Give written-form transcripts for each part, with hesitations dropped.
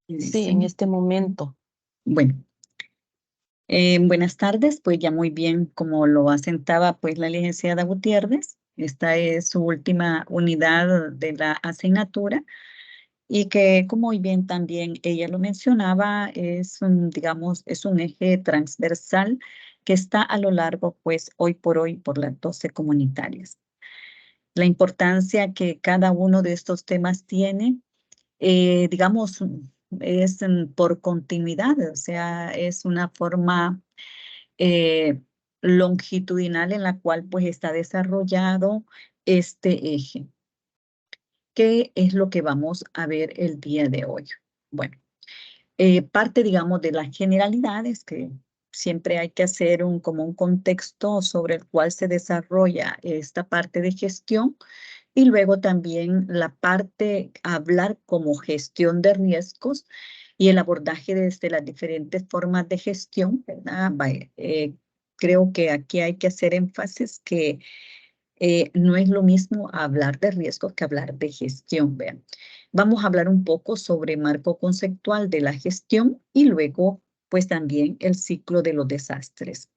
Sí, en Inicio. este momento. Bueno, buenas tardes, pues ya muy bien como lo asentaba pues la licenciada Gutiérrez. Esta es su última unidad de la asignatura y que como muy bien también ella lo mencionaba, es un, digamos, es un eje transversal que está a lo largo pues hoy por las 12 comunitarias. La importancia que cada uno de estos temas tiene digamos, es por continuidad, o sea, es una forma eh, longitudinal en la cual pues está desarrollado este eje. ¿Qué es lo que vamos a ver el día de hoy? Bueno, parte, digamos, de las generalidades que siempre hay que hacer como un contexto sobre el cual se desarrolla esta parte de gestión y luego también la parte, hablar como gestión de riesgos y el abordaje desde las diferentes formas de gestión, ¿verdad? Creo que aquí hay que hacer énfasis que no es lo mismo hablar de riesgos que hablar de gestión, vean. Vamos a hablar un poco sobre marco conceptual de la gestión y luego, pues también el ciclo de los desastres.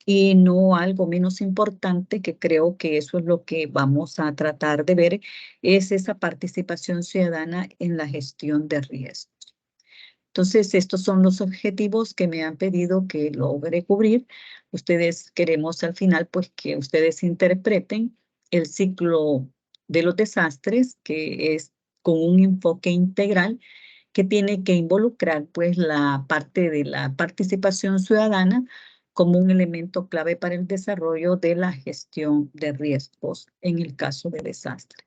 Y no algo menos importante, que creo que eso es lo que vamos a tratar de ver, es esa participación ciudadana en la gestión de riesgos. Entonces, estos son los objetivos que me han pedido que logre cubrir. Ustedes queremos al final, pues, que ustedes interpreten el ciclo de los desastres, que es con un enfoque integral que tiene que involucrar, pues, la parte de la participación ciudadana como un elemento clave para el desarrollo de la gestión de riesgos en el caso de desastre.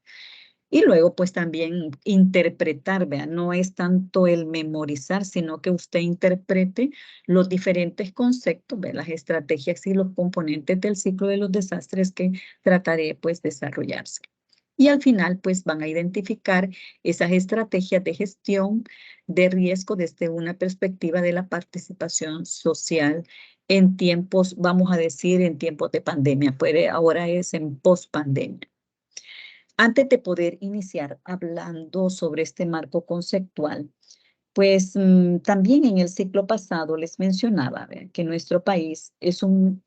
Y luego, pues también interpretar, vean, no es tanto el memorizar, sino que usted interprete los diferentes conceptos, ¿ve? Las estrategias y los componentes del ciclo de los desastres que trataré, pues, desarrollarse. Y al final, pues, van a identificar esas estrategias de gestión de riesgo desde una perspectiva de la participación social en tiempos, vamos a decir, en tiempos de pandemia, pues ahora es en post-pandemia. Antes de poder iniciar hablando sobre este marco conceptual, pues también en el ciclo pasado les mencionaba, ¿ve? Que nuestro país es un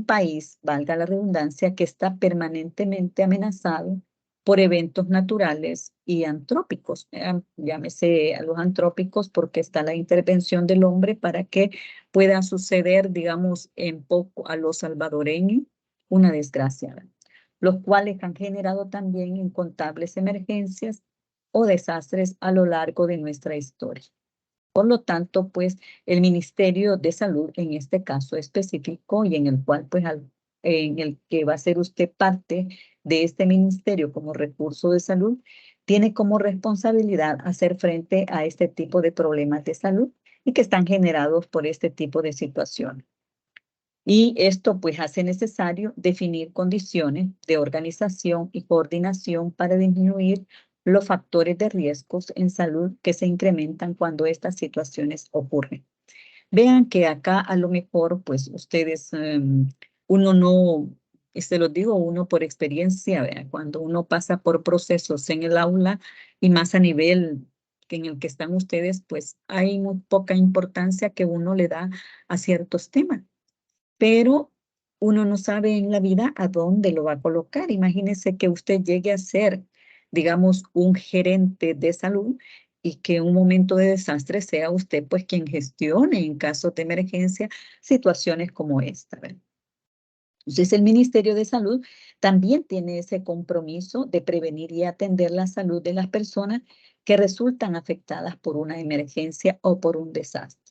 país, valga la redundancia, que está permanentemente amenazado por eventos naturales y antrópicos. Llámese a los antrópicos porque está la intervención del hombre para que pueda suceder, digamos, en poco a los salvadoreños una desgracia, ¿ve? Los cuales han generado también incontables emergencias o desastres a lo largo de nuestra historia. Por lo tanto, pues el Ministerio de Salud, en este caso específico y en el cual, pues, en el que va a ser usted parte de este ministerio como recurso de salud, tiene como responsabilidad hacer frente a este tipo de problemas de salud y que están generados por este tipo de situaciones. Y esto pues hace necesario definir condiciones de organización y coordinación para disminuir los factores de riesgos en salud que se incrementan cuando estas situaciones ocurren. Vean que acá a lo mejor pues ustedes, uno no, se los digo uno por experiencia, vean, cuando uno pasa por procesos en el aula y más a nivel que en el que están ustedes, pues hay muy poca importancia que uno le da a ciertos temas, pero uno no sabe en la vida a dónde lo va a colocar. Imagínese que usted llegue a ser, digamos, un gerente de salud y que en un momento de desastre sea usted pues quien gestione en caso de emergencia situaciones como esta, ¿verdad? Entonces, el Ministerio de Salud también tiene ese compromiso de prevenir y atender la salud de las personas que resultan afectadas por una emergencia o por un desastre.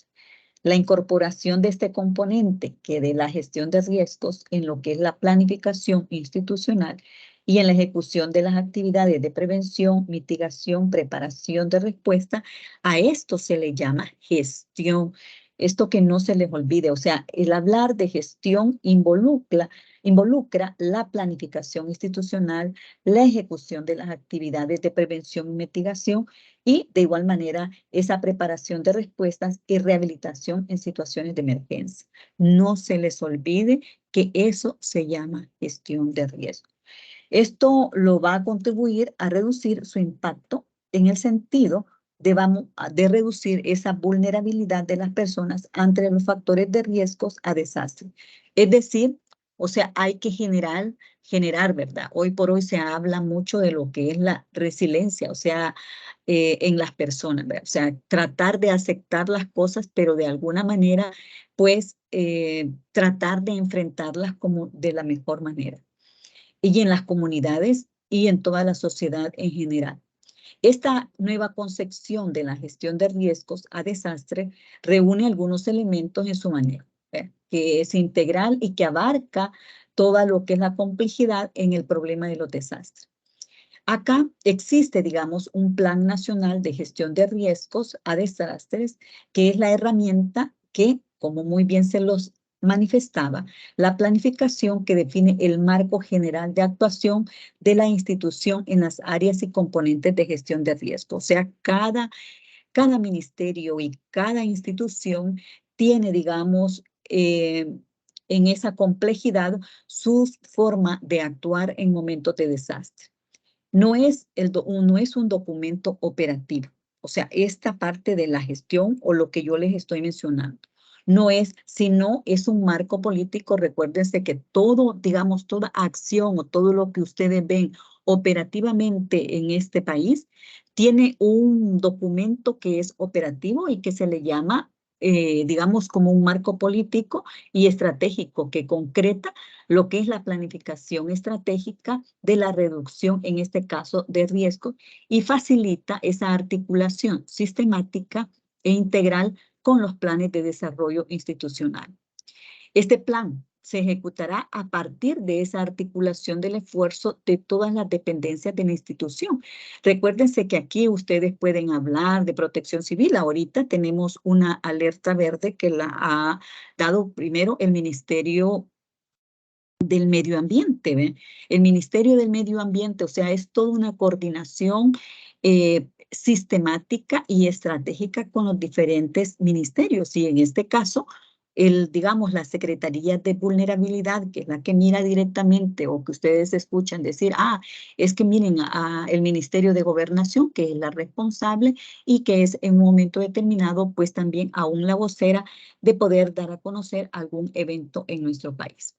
La incorporación de este componente que de la gestión de riesgos en lo que es la planificación institucional y en la ejecución de las actividades de prevención, mitigación, preparación de respuesta, a esto se le llama gestión. Esto que no se les olvide, o sea, el hablar de gestión involucra la planificación institucional, la ejecución de las actividades de prevención y mitigación y de igual manera esa preparación de respuestas y rehabilitación en situaciones de emergencia. No se les olvide que eso se llama gestión de riesgo. Esto lo va a contribuir a reducir su impacto en el sentido de reducir esa vulnerabilidad de las personas ante los factores de riesgos a desastre. Es decir, o sea, hay que generar, ¿verdad? Hoy por hoy se habla mucho de lo que es la resiliencia, o sea, en las personas, ¿verdad? O sea, tratar de aceptar las cosas, pero de alguna manera, pues, tratar de enfrentarlas como de la mejor manera. Y en las comunidades y en toda la sociedad en general. Esta nueva concepción de la gestión de riesgos a desastre reúne algunos elementos en su manejo, que es integral y que abarca todo lo que es la complejidad en el problema de los desastres. Acá existe, digamos, un Plan Nacional de Gestión de Riesgos a Desastres, que es la herramienta que, como muy bien se los manifestaba, la planificación que define el marco general de actuación de la institución en las áreas y componentes de gestión de riesgo. O sea, cada ministerio y cada institución tiene, digamos, en esa complejidad su forma de actuar en momentos de desastre. No es un documento operativo. O sea, esta parte de la gestión o lo que yo les estoy mencionando. No es, sino es un marco político. Recuérdense que todo, digamos, toda acción o todo lo que ustedes ven operativamente en este país tiene un documento que es operativo y que se le llama, digamos, como un marco político y estratégico que concreta lo que es la planificación estratégica de la reducción, en este caso, de riesgo, y facilita esa articulación sistemática e integral con los planes de desarrollo institucional. Este plan se ejecutará a partir de esa articulación del esfuerzo de todas las dependencias de la institución. Recuérdense que aquí ustedes pueden hablar de protección civil. Ahorita tenemos una alerta verde que la ha dado primero el Ministerio del Medio Ambiente, ¿ve? El Ministerio del Medio Ambiente, o sea, es toda una coordinación sistemática y estratégica con los diferentes ministerios. Y en este caso, digamos, la Secretaría de Vulnerabilidad, que es la que mira directamente o que ustedes escuchan decir, es que miren el Ministerio de Gobernación, que es la responsable y que es en un momento determinado, pues también aún la vocera de poder dar a conocer algún evento en nuestro país.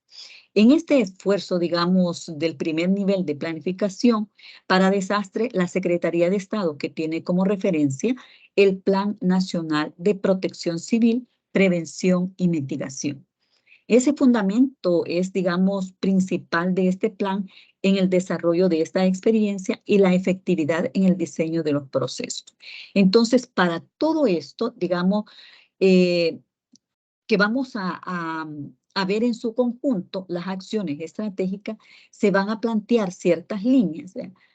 En este esfuerzo, digamos, del primer nivel de planificación para desastre, la Secretaría de Estado, que tiene como referencia el Plan Nacional de Protección Civil, Prevención y Mitigación. Ese fundamento es, digamos, principal de este plan en el desarrollo de esta experiencia y la efectividad en el diseño de los procesos. Entonces, para todo esto, digamos, que vamos a ver en su conjunto, las acciones estratégicas, se van a plantear ciertas líneas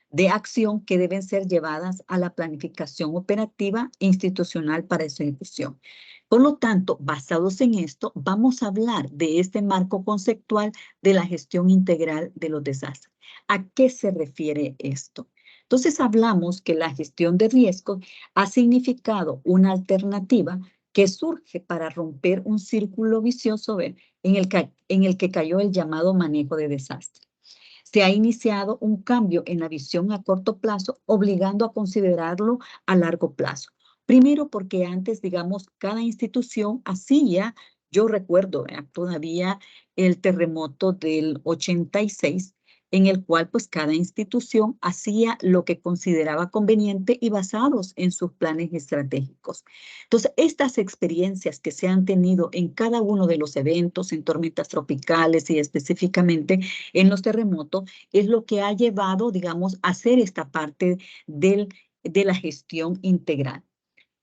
de acción que deben ser llevadas a la planificación operativa institucional para su ejecución. Por lo tanto, basados en esto, vamos a hablar de este marco conceptual de la gestión integral de los desastres. ¿A qué se refiere esto? Entonces, hablamos que la gestión de riesgos ha significado una alternativa que surge para romper un círculo vicioso en el que cayó el llamado manejo de desastre. Se ha iniciado un cambio en la visión a corto plazo, obligando a considerarlo a largo plazo. Primero, porque antes, digamos, cada institución hacía, yo recuerdo todavía el terremoto del 86, en el cual pues cada institución hacía lo que consideraba conveniente y basados en sus planes estratégicos. Entonces, estas experiencias que se han tenido en cada uno de los eventos, en tormentas tropicales y específicamente en los terremotos, es lo que ha llevado, digamos, a hacer esta parte de la gestión integral.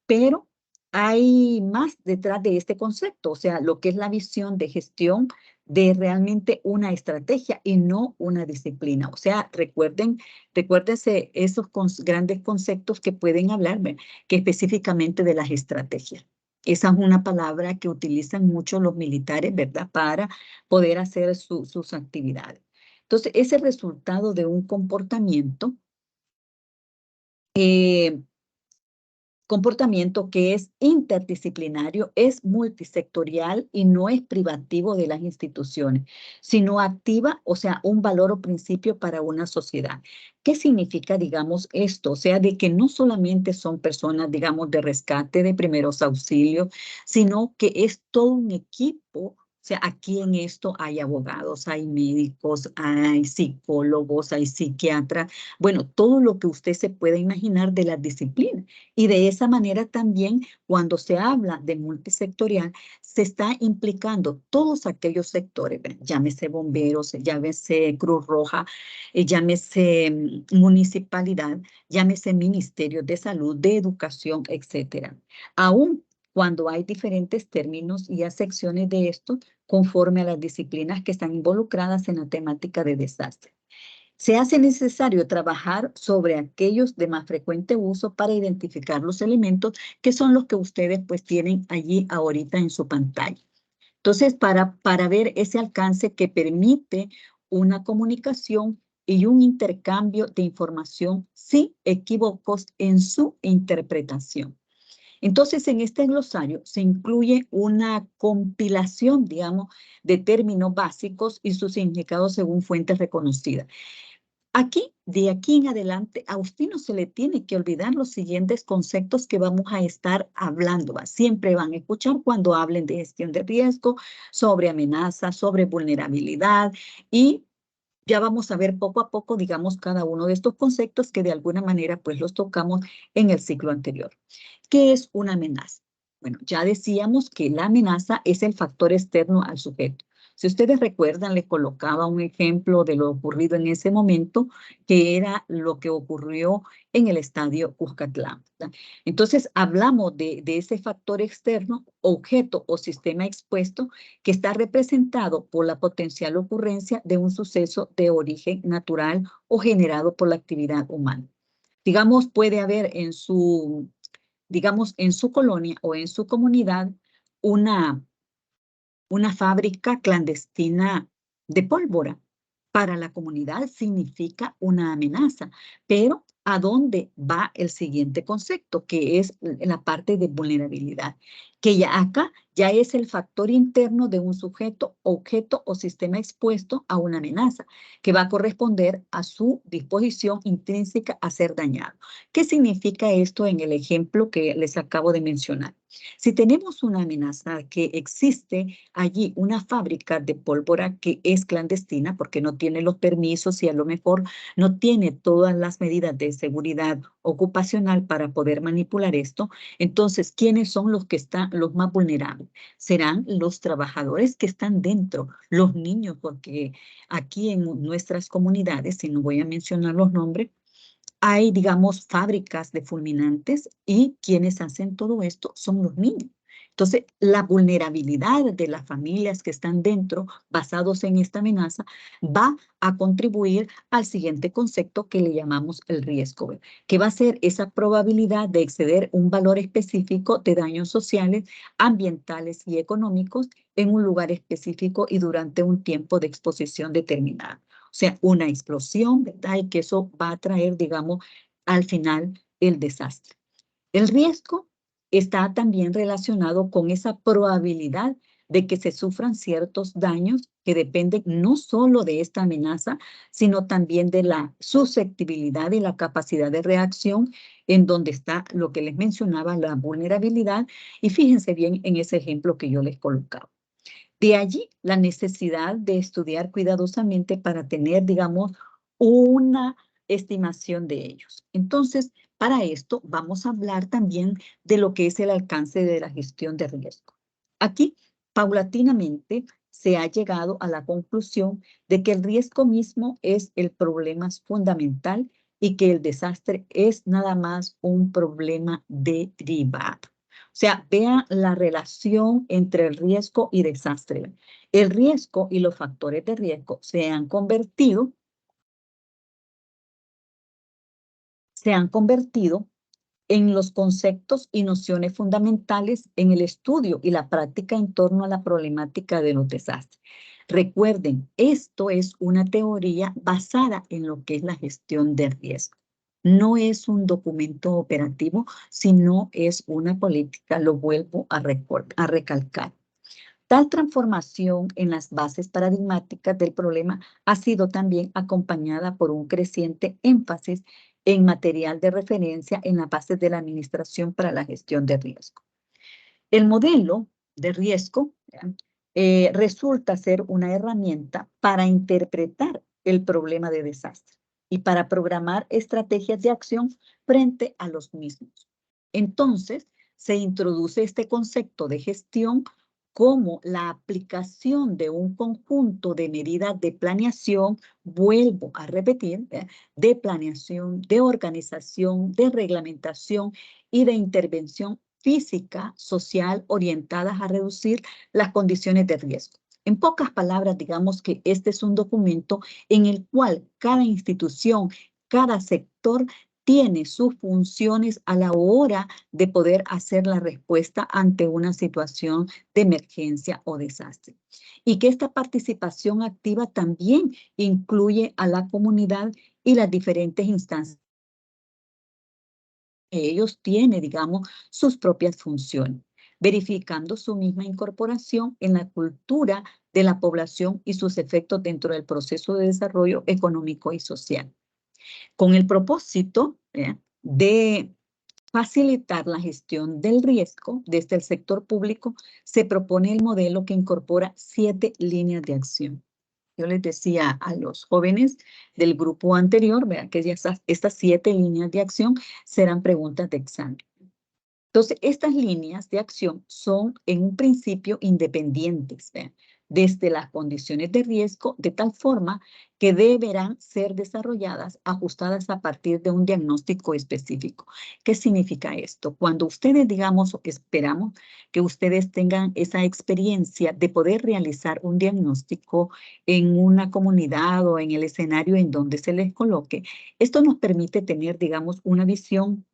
Pero hay más detrás de este concepto, o sea, lo que es la visión de gestión de realmente una estrategia y no una disciplina. O sea, recuérdense esos grandes conceptos que pueden hablarme, que específicamente de las estrategias. Esa es una palabra que utilizan mucho los militares, ¿verdad? Para poder hacer sus actividades. Entonces, ese resultado de un comportamiento comportamiento que es interdisciplinario, es multisectorial y no es privativo de las instituciones, sino activa, o sea, un valor o principio para una sociedad. ¿Qué significa, digamos, esto? O sea, de que no solamente son personas, digamos, de rescate, de primeros auxilios, sino que es todo un equipo. O sea, aquí en esto hay abogados, hay médicos, hay psicólogos, hay psiquiatras, bueno, todo lo que usted se pueda imaginar de las disciplinas. Y de esa manera también, cuando se habla de multisectorial, se está implicando todos aquellos sectores, ¿verdad? Llámese bomberos, llámese Cruz Roja, llámese municipalidad, llámese ministerios de salud, de educación, etcétera. Aún cuando hay diferentes términos y acepciones de esto, conforme a las disciplinas que están involucradas en la temática de desastre. Se hace necesario trabajar sobre aquellos de más frecuente uso para identificar los elementos que son los que ustedes pues tienen allí ahorita en su pantalla. Entonces, para ver ese alcance que permite una comunicación y un intercambio de información sin equívocos en su interpretación. Entonces, en este glosario se incluye una compilación, digamos, de términos básicos y sus significados según fuentes reconocidas. Aquí, de aquí en adelante, a usted no se le tiene que olvidar los siguientes conceptos que vamos a estar hablando. Siempre van a escuchar cuando hablen de gestión de riesgo, sobre amenazas, sobre vulnerabilidad y ya vamos a ver poco a poco, digamos, cada uno de estos conceptos que de alguna manera pues los tocamos en el ciclo anterior. ¿Qué es una amenaza? Bueno, ya decíamos que la amenaza es el factor externo al sujeto. Si ustedes recuerdan, le colocaba un ejemplo de lo ocurrido en ese momento, que era lo que ocurrió en el estadio Cuscatlán, ¿verdad? Entonces, hablamos de ese factor externo, objeto o sistema expuesto, que está representado por la potencial ocurrencia de un suceso de origen natural o generado por la actividad humana. Digamos, puede haber en su, digamos, en su colonia o en su comunidad una fábrica clandestina de pólvora. Para la comunidad significa una amenaza, pero ¿a dónde va el siguiente concepto? Que es la parte de vulnerabilidad, que ya acá ya es el factor interno de un sujeto, objeto o sistema expuesto a una amenaza, que va a corresponder a su disposición intrínseca a ser dañado. ¿Qué significa esto en el ejemplo que les acabo de mencionar? Si tenemos una amenaza que existe allí, una fábrica de pólvora que es clandestina porque no tiene los permisos y a lo mejor no tiene todas las medidas de seguridad ocupacional para poder manipular esto, entonces, ¿quiénes son los que están los más vulnerables? Serán los trabajadores que están dentro, los niños, porque aquí en nuestras comunidades, y no voy a mencionar los nombres, hay, digamos, fábricas de fulminantes y quienes hacen todo esto son los niños. Entonces, la vulnerabilidad de las familias que están dentro, basados en esta amenaza, va a contribuir al siguiente concepto que le llamamos el riesgo, que va a ser esa probabilidad de exceder un valor específico de daños sociales, ambientales y económicos en un lugar específico y durante un tiempo de exposición determinado. O sea, una explosión, ¿verdad? Y que eso va a traer, digamos, al final el desastre. El riesgo está también relacionado con esa probabilidad de que se sufran ciertos daños que dependen no solo de esta amenaza, sino también de la susceptibilidad y la capacidad de reacción en donde está lo que les mencionaba, la vulnerabilidad. Y fíjense bien en ese ejemplo que yo les colocaba. De allí la necesidad de estudiar cuidadosamente para tener, digamos, una estimación de ellos. Entonces, para esto vamos a hablar también de lo que es el alcance de la gestión de riesgo. Aquí, paulatinamente, se ha llegado a la conclusión de que el riesgo mismo es el problema fundamental y que el desastre es nada más un problema derivado. O sea, vean la relación entre el riesgo y desastre. El riesgo y los factores de riesgo se han convertido en los conceptos y nociones fundamentales en el estudio y la práctica en torno a la problemática de los desastres. Recuerden, esto es una teoría basada en lo que es la gestión de riesgo. No es un documento operativo, sino es una política, lo vuelvo a recalcar. Tal transformación en las bases paradigmáticas del problema ha sido también acompañada por un creciente énfasis en material de referencia en las bases de la administración para la gestión de riesgo. El modelo de riesgo resulta ser una herramienta para interpretar el problema de desastre y para programar estrategias de acción frente a los mismos. Entonces, se introduce este concepto de gestión como la aplicación de un conjunto de medidas de planeación, vuelvo a repetir, de planeación, de organización, de reglamentación y de intervención física, social, orientadas a reducir las condiciones de riesgo. En pocas palabras, digamos que este es un documento en el cual cada institución, cada sector tiene sus funciones a la hora de poder hacer la respuesta ante una situación de emergencia o desastre. Y que esta participación activa también incluye a la comunidad y las diferentes instancias. Ellos tienen, digamos, sus propias funciones, verificando su misma incorporación en la cultura de la población y sus efectos dentro del proceso de desarrollo económico y social, con el propósito de facilitar la gestión del riesgo desde el sector público. Se propone el modelo que incorpora 7 líneas de acción. Yo les decía a los jóvenes del grupo anterior, vean que ya estas 7 líneas de acción serán preguntas de examen. Entonces, estas líneas de acción son en un principio independientes, ¿vean? Desde las condiciones de riesgo, de tal forma que deberán ser desarrolladas, ajustadas a partir de un diagnóstico específico. ¿Qué significa esto? Cuando ustedes, digamos, esperamos que ustedes tengan esa experiencia de poder realizar un diagnóstico en una comunidad o en el escenario en donde se les coloque, esto nos permite tener, digamos, una visión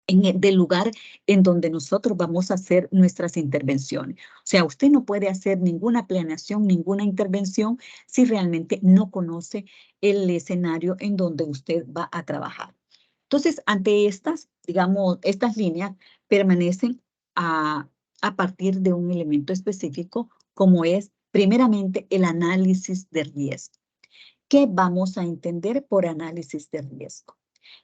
del lugar en donde nosotros vamos a hacer nuestras intervenciones. O sea, usted no puede hacer ninguna planeación, ninguna intervención si realmente no conoce el escenario en donde usted va a trabajar. Entonces, ante estas, digamos, estas líneas permanecen a partir de un elemento específico, como es primeramente el análisis de riesgo. ¿Qué vamos a entender por análisis de riesgo?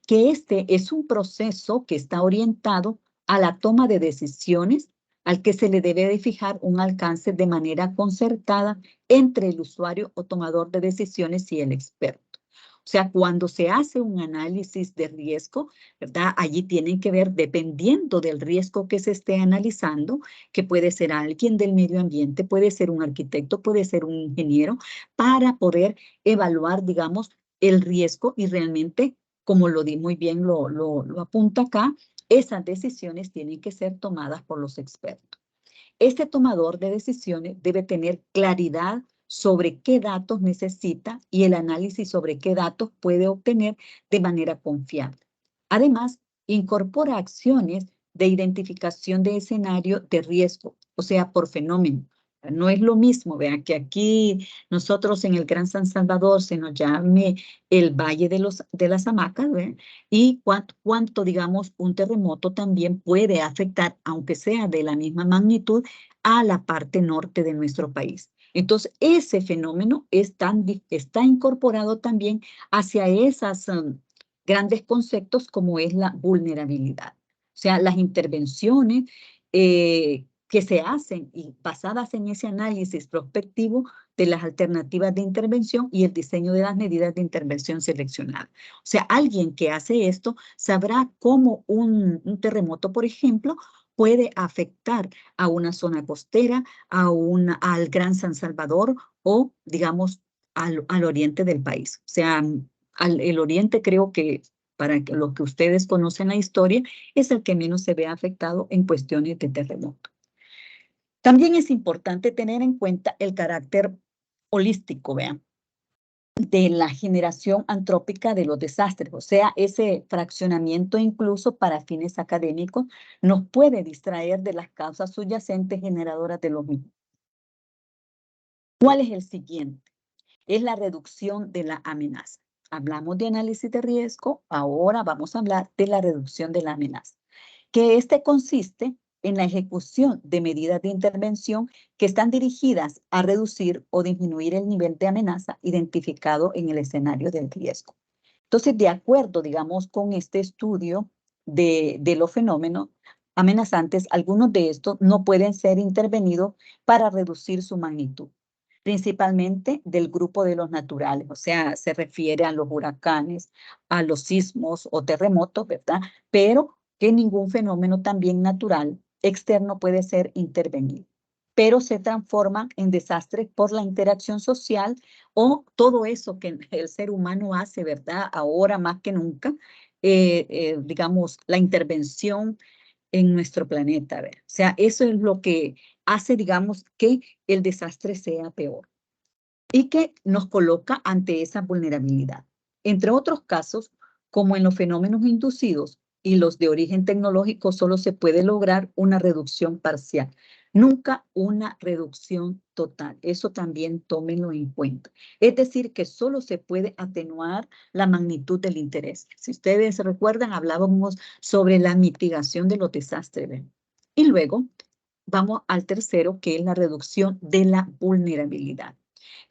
Que este es un proceso que está orientado a la toma de decisiones, al que se le debe de fijar un alcance de manera concertada entre el usuario o tomador de decisiones y el experto. O sea, cuando se hace un análisis de riesgo, ¿verdad? Allí tienen que ver, dependiendo del riesgo que se esté analizando, que puede ser alguien del medio ambiente, puede ser un arquitecto, puede ser un ingeniero, para poder evaluar, digamos, el riesgo y realmente, como lo di muy bien, lo apunta acá, esas decisiones tienen que ser tomadas por los expertos. Este tomador de decisiones debe tener claridad sobre qué datos necesita y el análisis sobre qué datos puede obtener de manera confiable. Además, incorpora acciones de identificación de escenario de riesgo, o sea, por fenómeno. No es lo mismo, vean, que aquí nosotros en el Gran San Salvador se nos llame el Valle de las Hamacas, ¿ve? Y cuánto, digamos, un terremoto también puede afectar, aunque sea de la misma magnitud, a la parte norte de nuestro país. Entonces, ese fenómeno está incorporado también hacia esos grandes conceptos como es la vulnerabilidad. O sea, las intervenciones que se hacen y basadas en ese análisis prospectivo de las alternativas de intervención y el diseño de las medidas de intervención seleccionadas. O sea, alguien que hace esto sabrá cómo un terremoto, por ejemplo, puede afectar a una zona costera, al Gran San Salvador o, digamos, al oriente del país. O sea, el oriente creo que, para lo que ustedes conocen la historia, es el que menos se ve afectado en cuestiones de terremoto. También es importante tener en cuenta el carácter holístico, vean, de la generación antrópica de los desastres. O sea, ese fraccionamiento incluso para fines académicos nos puede distraer de las causas subyacentes generadoras de los mismos. ¿Cuál es el siguiente? Es la reducción de la amenaza. hablamos de análisis de riesgo, ahora vamos a hablar de la reducción de la amenaza, que consiste en la ejecución de medidas de intervención que están dirigidas a reducir o disminuir el nivel de amenaza identificado en el escenario del riesgo. Entonces, de acuerdo, digamos, con este estudio de los fenómenos amenazantes, algunos de estos no pueden ser intervenidos para reducir su magnitud, principalmente del grupo de los naturales, o sea, se refiere a los huracanes, a los sismos o terremotos, ¿verdad? Pero que ningún fenómeno también natural externo puede ser intervenido, pero se transforman en desastres por la interacción social o todo eso que el ser humano hace, ¿verdad? Ahora más que nunca, digamos, la intervención en nuestro planeta, ¿verdad? O sea, eso es lo que hace, digamos, que el desastre sea peor y que nos coloca ante esa vulnerabilidad. Entre otros casos, como en los fenómenos inducidos y los de origen tecnológico, solo se puede lograr una reducción parcial, nunca una reducción total. Eso también tómenlo en cuenta. Es decir, que solo se puede atenuar la magnitud del interés. Si ustedes recuerdan, hablábamos sobre la mitigación de los desastres, ¿ven? Y luego vamos al tercero, que es la reducción de la vulnerabilidad,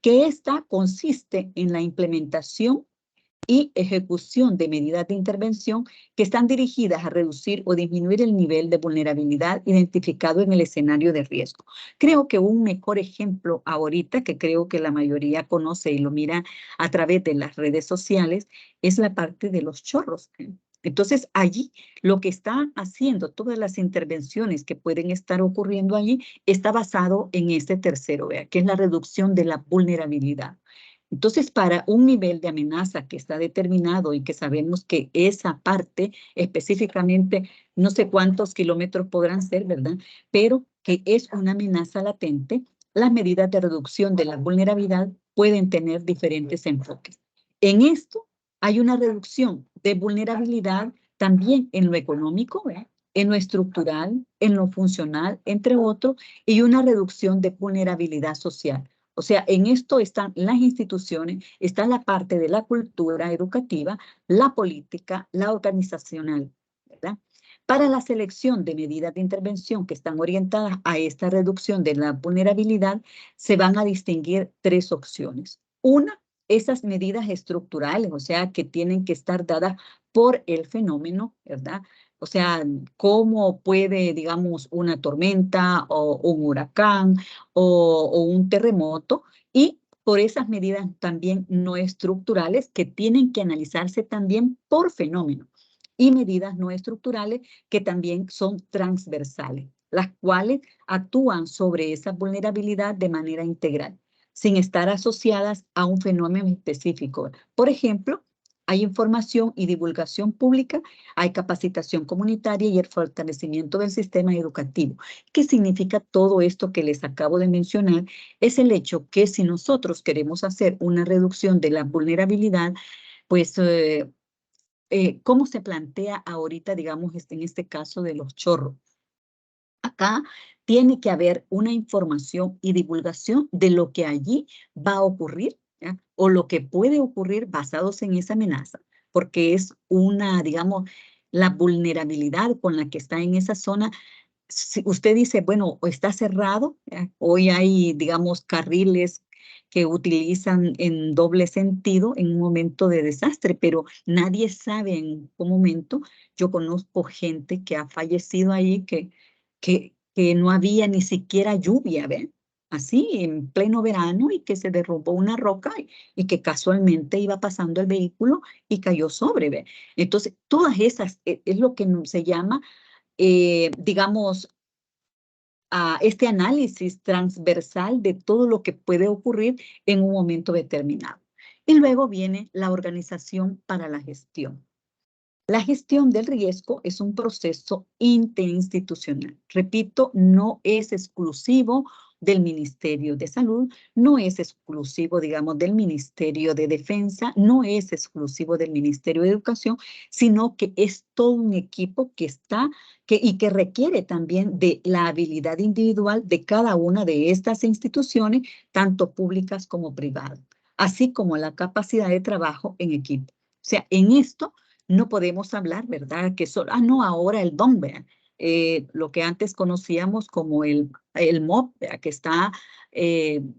que esta consiste en la implementación y ejecución de medidas de intervención que están dirigidas a reducir o disminuir el nivel de vulnerabilidad identificado en el escenario de riesgo. Creo que un mejor ejemplo ahorita, que creo que la mayoría conoce y lo mira a través de las redes sociales, es la parte de los chorros. Entonces, allí lo que está haciendo, todas las intervenciones que pueden estar ocurriendo allí, está basado en este tercero, ¿vea? Que es la reducción de la vulnerabilidad. Entonces, para un nivel de amenaza que está determinado y que sabemos que esa parte específicamente, no sé cuántos kilómetros podrán ser, ¿verdad? Pero que es una amenaza latente, las medidas de reducción de la vulnerabilidad pueden tener diferentes enfoques. En esto hay una reducción de vulnerabilidad también en lo económico, ¿eh? En lo estructural, en lo funcional, entre otros, y una reducción de vulnerabilidad social. O sea, en esto están las instituciones, está la parte de la cultura educativa, la política, la organizacional, ¿verdad? Para la selección de medidas de intervención que están orientadas a esta reducción de la vulnerabilidad, se van a distinguir tres opciones. Una, esas medidas estructurales, o sea, que tienen que estar dadas por el fenómeno, ¿verdad? O sea, cómo puede, digamos, una tormenta o un huracán o un terremoto, y por esas medidas también no estructurales que tienen que analizarse también por fenómeno, y medidas no estructurales que también son transversales, las cuales actúan sobre esa vulnerabilidad de manera integral, sin estar asociadas a un fenómeno específico. Por ejemplo, hay información y divulgación pública, hay capacitación comunitaria y el fortalecimiento del sistema educativo. ¿Qué significa todo esto que les acabo de mencionar? Es el hecho que si nosotros queremos hacer una reducción de la vulnerabilidad, pues, ¿cómo se plantea ahorita, digamos, en este caso de los chorros? Acá tiene que haber una información y divulgación de lo que allí va a ocurrir, ¿ya? O lo que puede ocurrir basados en esa amenaza, porque es una, digamos, la vulnerabilidad con la que está en esa zona. Si usted dice, bueno, o está cerrado, ¿ya? Hoy hay, digamos, carriles que utilizan en doble sentido en un momento de desastre, pero nadie sabe en qué momento. Yo conozco gente que ha fallecido ahí, que no había ni siquiera lluvia, ¿ven? Así, en pleno verano, y que se derrumbó una roca y que casualmente iba pasando el vehículo y cayó sobre, ¿ve? Entonces, todas esas es lo que se llama, digamos, a este análisis transversal de todo lo que puede ocurrir en un momento determinado. Y luego viene la organización para la gestión. La gestión del riesgo es un proceso interinstitucional. Repito, no es exclusivo del Ministerio de Salud, no es exclusivo, digamos, del Ministerio de Defensa, no es exclusivo del Ministerio de Educación, sino que es todo un equipo que está y que requiere también de la habilidad individual de cada una de estas instituciones, tanto públicas como privadas. así como la capacidad de trabajo en equipo. O sea, en esto no podemos hablar, ¿verdad? Que solo, no, ahora el DON, ¿verdad? Lo que antes conocíamos como el MOP, ¿verdad? Que está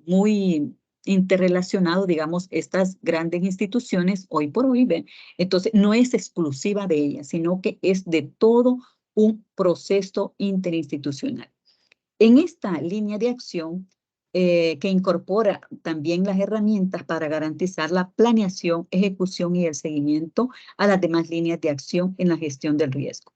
muy interrelacionado, digamos, estas grandes instituciones hoy por hoy, ¿ve? Entonces, no es exclusiva de ellas, sino que es de todo un proceso interinstitucional. En esta línea de acción, que incorpora también las herramientas para garantizar la planeación, ejecución y el seguimiento a las demás líneas de acción en la gestión del riesgo.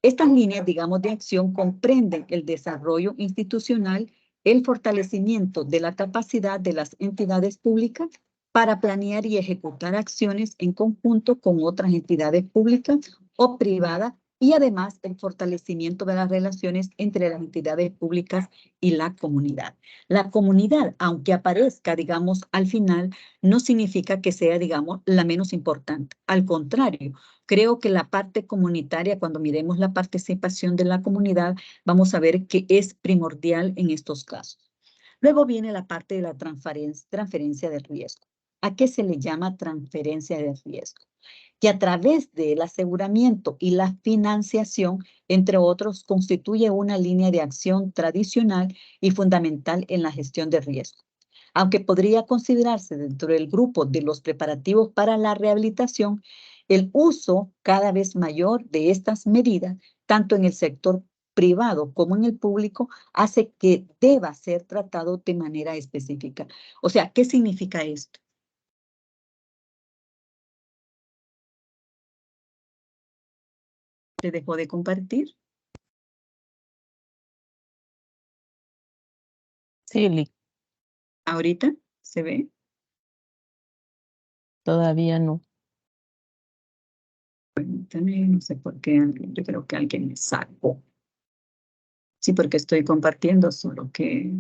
Estas líneas, digamos, de acción comprenden el desarrollo institucional, el fortalecimiento de la capacidad de las entidades públicas para planear y ejecutar acciones en conjunto con otras entidades públicas o privadas y además el fortalecimiento de las relaciones entre las entidades públicas y la comunidad. La comunidad, aunque aparezca, digamos, al final, no significa que sea, digamos, la menos importante. Al contrario, creo que la parte comunitaria, cuando miremos la participación de la comunidad, vamos a ver que es primordial en estos casos. Luego viene la parte de la transferencia de riesgo. ¿A qué se le llama transferencia de riesgo? Que a través del aseguramiento y la financiación, entre otros, constituye una línea de acción tradicional y fundamental en la gestión de riesgo. Aunque podría considerarse dentro del grupo de los preparativos para la rehabilitación, el uso cada vez mayor de estas medidas, tanto en el sector privado como en el público, hace que deba ser tratado de manera específica. O sea, ¿qué significa esto? ¿Te dejó de compartir? Sí, Lick, ¿Ahorita se ve? todavía no. Permítame, no sé por qué, yo creo que alguien me sacó. Sí, porque estoy compartiendo, solo que...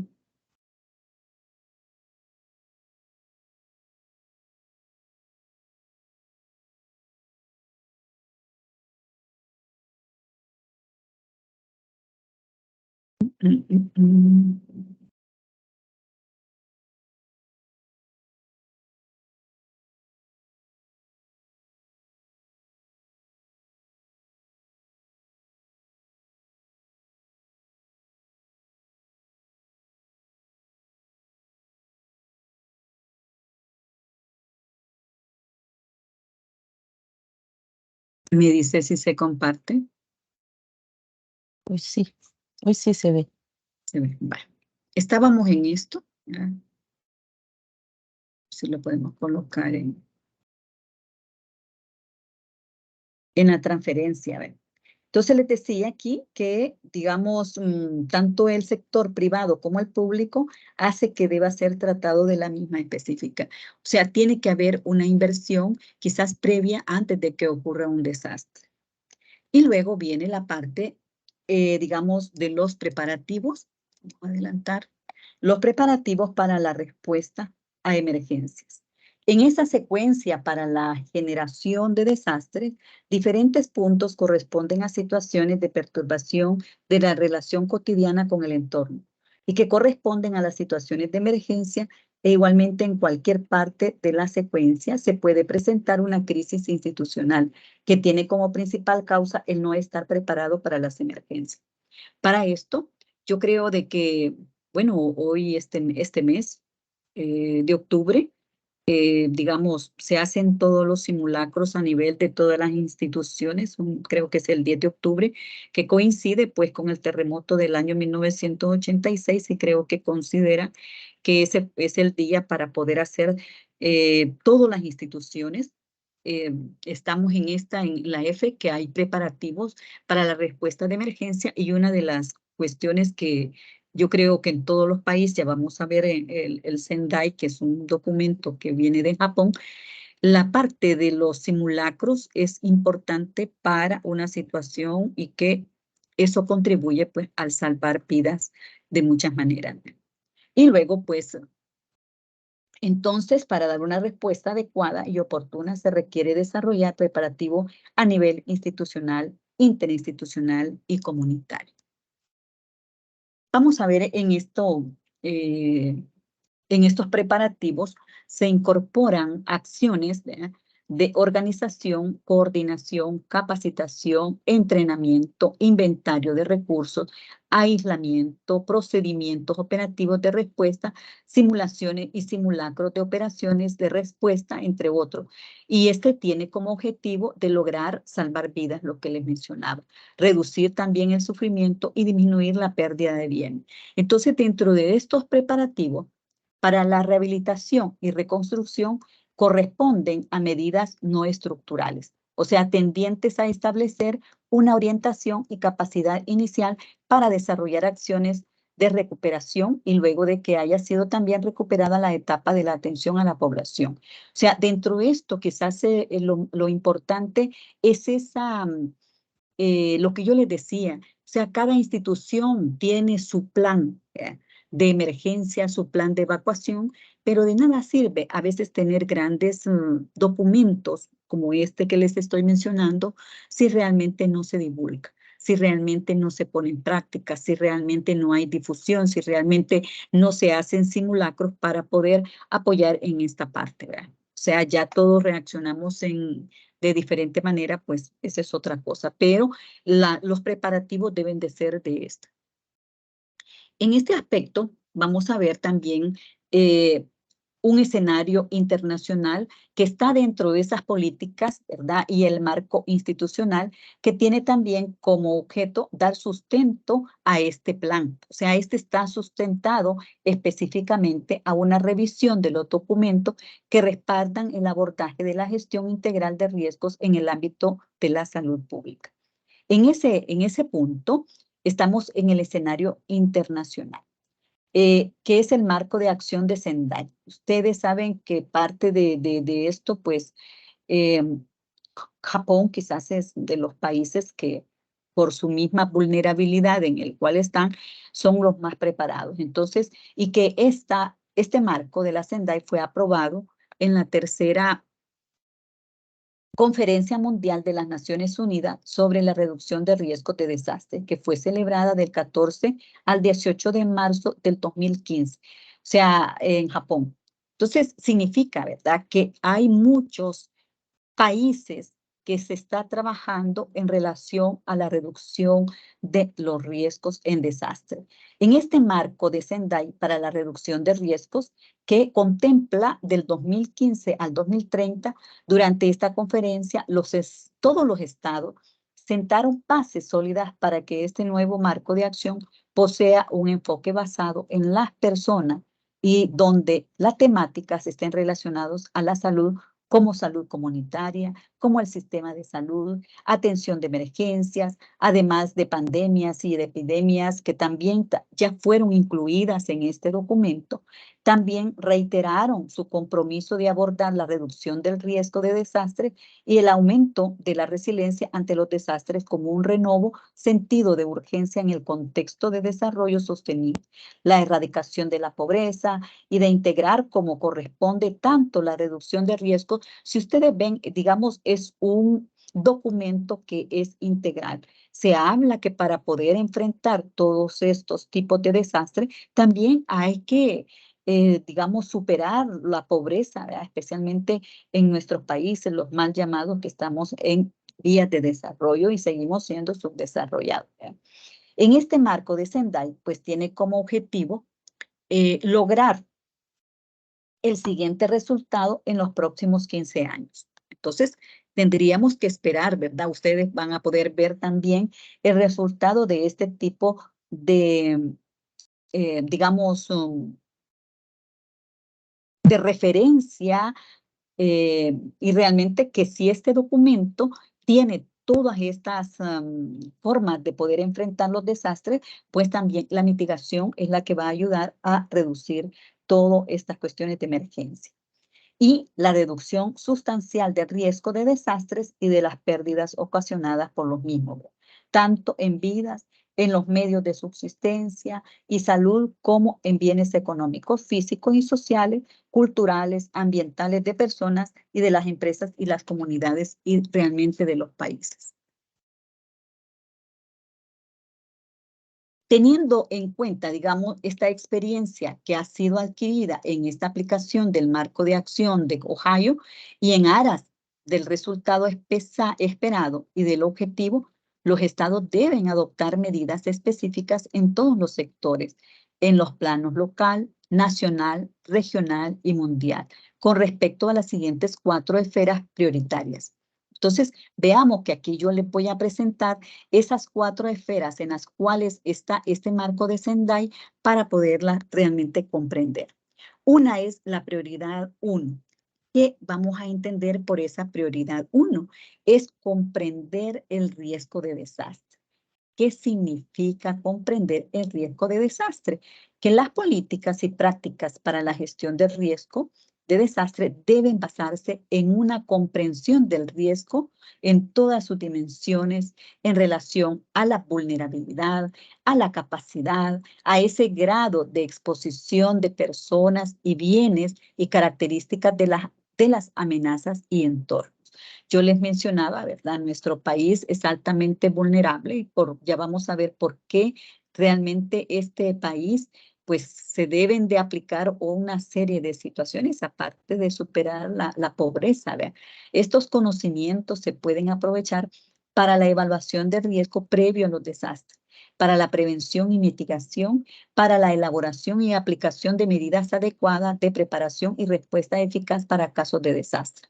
Me dice si se comparte. Hoy sí se ve. Se ve. Vale. Estábamos en esto. ¿Ya? Si lo podemos colocar en la transferencia. ¿Ve? Entonces les decía aquí que, digamos, tanto el sector privado como el público hace que deba ser tratado de la misma específica. O sea, tiene que haber una inversión quizás previa antes de que ocurra un desastre. Y luego viene la parte, digamos, de los preparativos. Vamos a adelantar. Los preparativos para la respuesta a emergencias. En esa secuencia para la generación de desastres, diferentes puntos corresponden a situaciones de perturbación de la relación cotidiana con el entorno y que corresponden a las situaciones de emergencia e igualmente en cualquier parte de la secuencia se puede presentar una crisis institucional que tiene como principal causa el no estar preparado para las emergencias. Para esto, yo creo de que, bueno, hoy este mes de octubre, digamos, se hacen todos los simulacros a nivel de todas las instituciones, creo que es el 10 de octubre, que coincide pues con el terremoto del año 1986 y creo que considera que ese es el día para poder hacer todas las instituciones. Estamos en la F, que hay preparativos para la respuesta de emergencia y una de las cuestiones que yo creo que en todos los países, ya vamos a ver el Sendai, que es un documento que viene de Japón, la parte de los simulacros es importante para una situación y que eso contribuye pues al salvar vidas de muchas maneras. Y luego pues entonces, para dar una respuesta adecuada y oportuna, se requiere desarrollar preparativo a nivel institucional, interinstitucional y comunitario. Vamos a ver en estos preparativos se incorporan acciones de organización, coordinación, capacitación, entrenamiento, inventario de recursos, aislamiento, procedimientos operativos de respuesta, simulaciones y simulacros de operaciones de respuesta, entre otros. Y este tiene como objetivo de lograr salvar vidas, lo que les mencionaba, reducir también el sufrimiento y disminuir la pérdida de bienes. Entonces, dentro de estos preparativos para la rehabilitación y reconstrucción, corresponden a medidas no estructurales, o sea, tendientes a establecer una orientación y capacidad inicial para desarrollar acciones de recuperación y luego de que haya sido también recuperada la etapa de la atención a la población. O sea, dentro de esto quizás lo importante es lo que yo les decía, o sea, cada institución tiene su plan de emergencia, su plan de evacuación, pero de nada sirve a veces tener grandes documentos como este que les estoy mencionando si realmente no se divulga, si realmente no se pone en práctica, si realmente no hay difusión, si realmente no se hacen simulacros para poder apoyar en esta parte, ¿verdad? O sea, ya todos reaccionamos de diferente manera, pues esa es otra cosa, pero los preparativos deben de ser de esta. En este aspecto, vamos a ver también un escenario internacional que está dentro de esas políticas, ¿verdad? Y el marco institucional que tiene también como objeto dar sustento a este plan. O sea, este está sustentado específicamente a una revisión de los documentos que respaldan el abordaje de la gestión integral de riesgos en el ámbito de la salud pública. En ese punto, estamos en el escenario internacional. ¿Qué es el marco de acción de Sendai? Ustedes saben que parte de esto, pues, eh, Japón quizás es de los países que por su misma vulnerabilidad en el cual están, son los más preparados. Entonces, y que este marco de la Sendai fue aprobado en la tercera Conferencia Mundial de las Naciones Unidas sobre la reducción de riesgos de desastre, que fue celebrada del 14 al 18 de marzo del 2015, o sea, en Japón. Entonces, significa, ¿verdad?, que hay muchos países que se está trabajando en relación a la reducción de los riesgos en desastre. En este marco de Sendai para la reducción de riesgos que contempla del 2015 al 2030, durante esta conferencia todos los estados sentaron bases sólidas para que este nuevo marco de acción posea un enfoque basado en las personas y donde las temáticas estén relacionadas a la salud como salud comunitaria, como el sistema de salud, atención de emergencias, además de pandemias y de epidemias que también ya fueron incluidas en este documento. También reiteraron su compromiso de abordar la reducción del riesgo de desastre y el aumento de la resiliencia ante los desastres como un renovo sentido de urgencia en el contexto de desarrollo sostenible, la erradicación de la pobreza y de integrar como corresponde tanto la reducción de riesgos. Si ustedes ven, digamos, es un documento que es integral. Se habla que para poder enfrentar todos estos tipos de desastres, también hay que, digamos, superar la pobreza, ¿verdad?, especialmente en nuestros países, los mal llamados que estamos en vías de desarrollo y seguimos siendo subdesarrollados, ¿verdad? En este marco de Sendai, pues tiene como objetivo lograr el siguiente resultado en los próximos 15 años. Entonces, tendríamos que esperar, ¿verdad? Ustedes van a poder ver también el resultado de este tipo de, digamos, de referencia y realmente que si este documento tiene todas estas formas de poder enfrentar los desastres, pues también la mitigación es la que va a ayudar a reducir todas estas cuestiones de emergencia y la reducción sustancial del riesgo de desastres y de las pérdidas ocasionadas por los mismos, tanto en vidas, en los medios de subsistencia y salud, como en bienes económicos, físicos y sociales, culturales, ambientales de personas y de las empresas y las comunidades y realmente de los países. Teniendo en cuenta, digamos, esta experiencia que ha sido adquirida en esta aplicación del marco de acción de Ohio y en aras del resultado esperado y del objetivo, los estados deben adoptar medidas específicas en todos los sectores, en los planos local, nacional, regional y mundial, con respecto a las siguientes 4 esferas prioritarias. Entonces, veamos que aquí yo les voy a presentar esas 4 esferas en las cuales está este marco de Sendai para poderla realmente comprender. Una es la prioridad 1. ¿Qué vamos a entender por esa prioridad 1? Es comprender el riesgo de desastre. ¿Qué significa comprender el riesgo de desastre? Que las políticas y prácticas para la gestión del riesgo de desastre deben basarse en una comprensión del riesgo en todas sus dimensiones en relación a la vulnerabilidad, a la capacidad, a ese grado de exposición de personas y bienes y características de las amenazas y entornos. Yo les mencionaba, ¿verdad? Nuestro país es altamente vulnerable y ya vamos a ver por qué realmente este país pues se deben de aplicar una serie de situaciones aparte de superar la pobreza. ¿Verdad? Estos conocimientos se pueden aprovechar para la evaluación de riesgo previo a los desastres, para la prevención y mitigación, para la elaboración y aplicación de medidas adecuadas de preparación y respuesta eficaz para casos de desastre.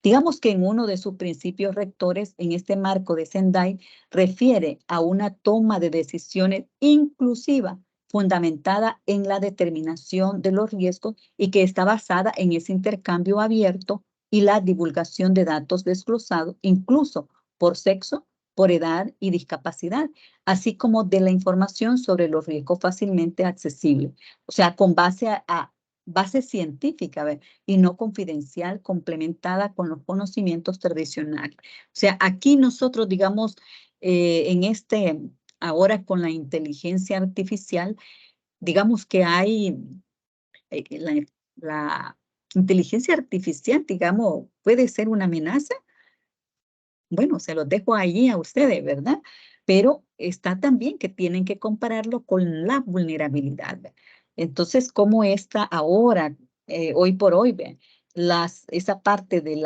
Digamos que en uno de sus principios rectores, en este marco de Sendai, refiere a una toma de decisiones inclusiva, fundamentada en la determinación de los riesgos y que está basada en ese intercambio abierto y la divulgación de datos desglosados, incluso por sexo, por edad y discapacidad, así como de la información sobre los riesgos fácilmente accesibles. O sea, con base a base científica, ¿ve? Y no confidencial, complementada con los conocimientos tradicionales. O sea, aquí nosotros, digamos, ahora con la inteligencia artificial, digamos que hay la inteligencia artificial, digamos, puede ser una amenaza. Bueno, se los dejo allí a ustedes, ¿verdad? Pero está también que tienen que compararlo con la vulnerabilidad. ¿Ve? Entonces, ¿cómo está ahora, hoy por hoy, ¿ve? Esa parte de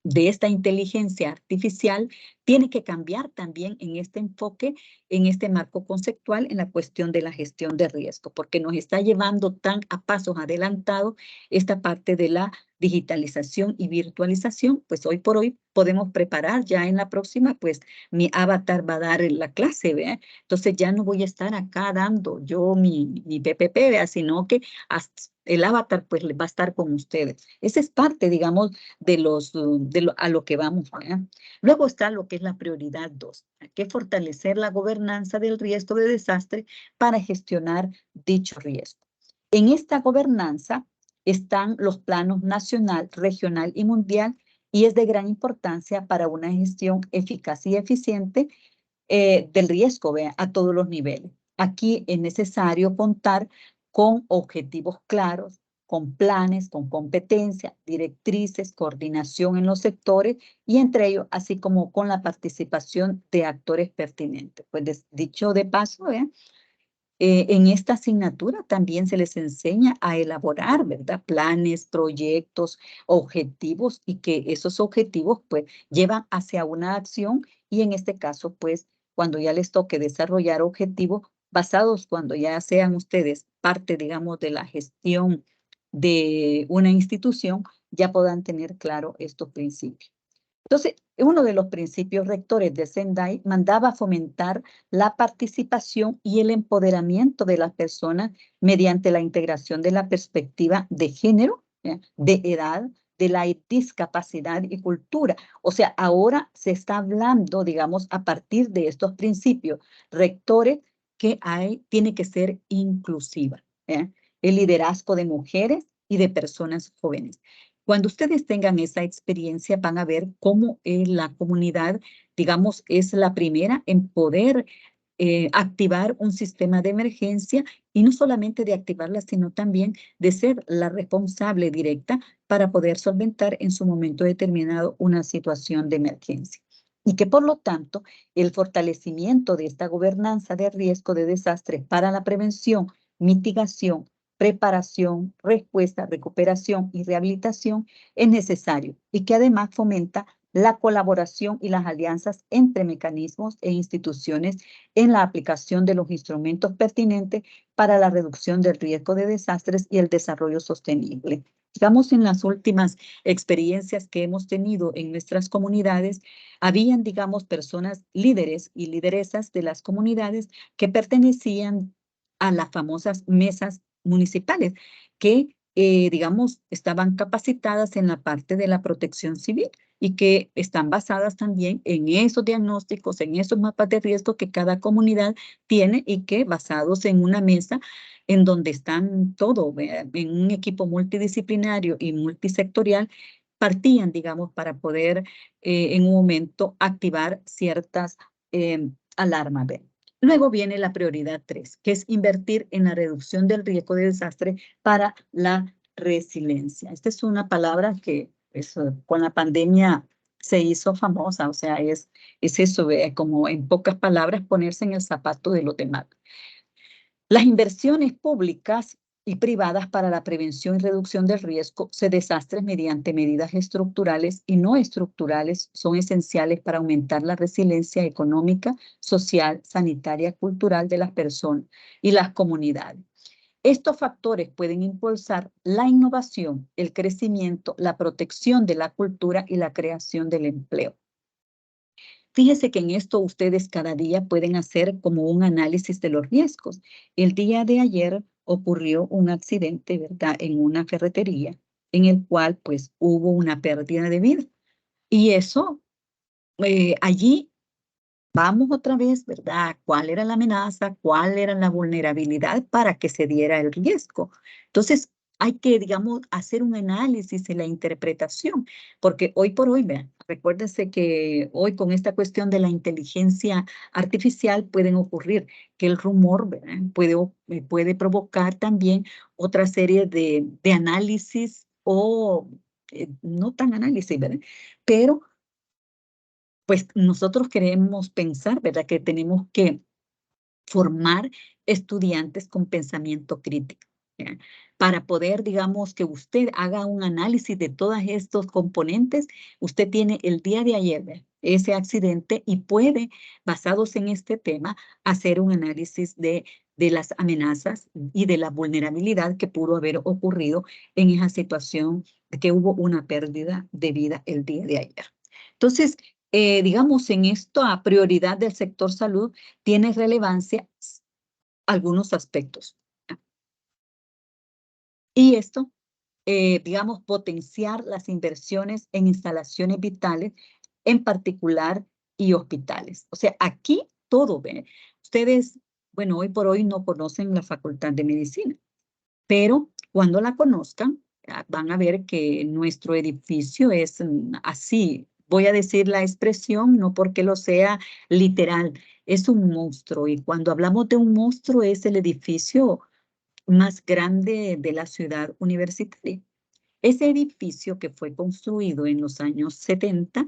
de esta inteligencia artificial tiene que cambiar también en este enfoque, en este marco conceptual, en la cuestión de la gestión de riesgo, porque nos está llevando tan a pasos adelantados esta parte de la digitalización y virtualización, pues hoy por hoy podemos preparar ya en la próxima, pues mi avatar va a dar la clase, ¿vea? Entonces ya no voy a estar acá dando yo mi PPP, ¿vea? Sino que el avatar pues va a estar con ustedes. Esa es parte, digamos, a lo que vamos. ¿Eh? Luego está lo que es la prioridad 2, que es fortalecer la gobernanza del riesgo de desastre para gestionar dicho riesgo. En esta gobernanza están los planos nacional, regional y mundial y es de gran importancia para una gestión eficaz y eficiente del riesgo a todos los niveles. Aquí es necesario contar con objetivos claros, con planes, con competencias, directrices, coordinación en los sectores y entre ellos, así como con la participación de actores pertinentes. Pues dicho de paso, en esta asignatura también se les enseña a elaborar, ¿verdad? Planes, proyectos, objetivos y que esos objetivos pues llevan hacia una acción y en este caso pues cuando ya les toque desarrollar objetivos basados cuando ya sean ustedes parte, digamos, de la gestión de una institución, ya puedan tener claro estos principios. Entonces, uno de los principios rectores de Sendai mandaba fomentar la participación y el empoderamiento de las personas mediante la integración de la perspectiva de género, ¿ya? De edad, de la discapacidad y cultura. O sea, ahora se está hablando, digamos, a partir de estos principios rectores tiene que ser inclusiva. ¿Ya? El liderazgo de mujeres y de personas jóvenes. Cuando ustedes tengan esa experiencia, van a ver cómo la comunidad, digamos, es la primera en poder activar un sistema de emergencia y no solamente de activarla, sino también de ser la responsable directa para poder solventar en su momento determinado una situación de emergencia. y que por lo tanto el fortalecimiento de esta gobernanza de riesgo de desastres para la prevención, mitigación, preparación, respuesta, recuperación y rehabilitación es necesario y que además fomenta la colaboración y las alianzas entre mecanismos e instituciones en la aplicación de los instrumentos pertinentes para la reducción del riesgo de desastres y el desarrollo sostenible. Digamos, en las últimas experiencias que hemos tenido en nuestras comunidades, habían, digamos, personas líderes y lideresas de las comunidades que pertenecían a las famosas mesas municipales, que, digamos, estaban capacitadas en la parte de la protección civil y que están basadas también en esos diagnósticos, en esos mapas de riesgo que cada comunidad tiene y que basados en una mesa en donde están todo, en un equipo multidisciplinario y multisectorial, partían, digamos, para poder en un momento activar ciertas alarmas. Luego viene la prioridad 3, que es invertir en la reducción del riesgo de desastre para la resiliencia. Esta es una palabra que con la pandemia se hizo famosa, o sea, es eso, como en pocas palabras ponerse en el zapato de los demás. Las inversiones públicas y privadas para la prevención y reducción del riesgo de desastres mediante medidas estructurales y no estructurales son esenciales para aumentar la resiliencia económica, social, sanitaria, cultural de las personas y las comunidades. Estos factores pueden impulsar la innovación, el crecimiento, la protección de la cultura y la creación del empleo. Fíjese que en esto ustedes cada día pueden hacer como un análisis de los riesgos. El día de ayer ocurrió un accidente, ¿verdad?, en una ferretería, en el cual pues hubo una pérdida de vida. Y eso, allí vamos otra vez, ¿verdad? ¿Cuál era la amenaza? ¿Cuál era la vulnerabilidad para que se diera el riesgo? Entonces, hay que, digamos, hacer un análisis y la interpretación, porque hoy por hoy, vean, recuérdense que hoy con esta cuestión de la inteligencia artificial pueden ocurrir que el rumor, ¿verdad?, puede provocar también otra serie de análisis o no tan análisis, ¿verdad? Pero pues nosotros queremos pensar, ¿verdad?, que tenemos que formar estudiantes con pensamiento crítico, ¿ya? Para poder, digamos, que usted haga un análisis de todos estos componentes. Usted tiene el día de ayer, ¿verdad?, ese accidente y puede, basados en este tema, hacer un análisis de las amenazas y de la vulnerabilidad que pudo haber ocurrido en esa situación de que hubo una pérdida de vida el día de ayer. Entonces, digamos, en esto a prioridad del sector salud tiene relevancia algunos aspectos. Y esto, digamos, potenciar las inversiones en instalaciones vitales, en particular y hospitales. O sea, aquí todo, ¿ve? Ustedes, bueno, hoy por hoy no conocen la Facultad de Medicina, pero cuando la conozcan, van a ver que nuestro edificio es así. Voy a decir la expresión, no porque lo sea literal, es un monstruo. Y cuando hablamos de un monstruo, es el edificio más grande de la ciudad universitaria. Ese edificio que fue construido en los años 70,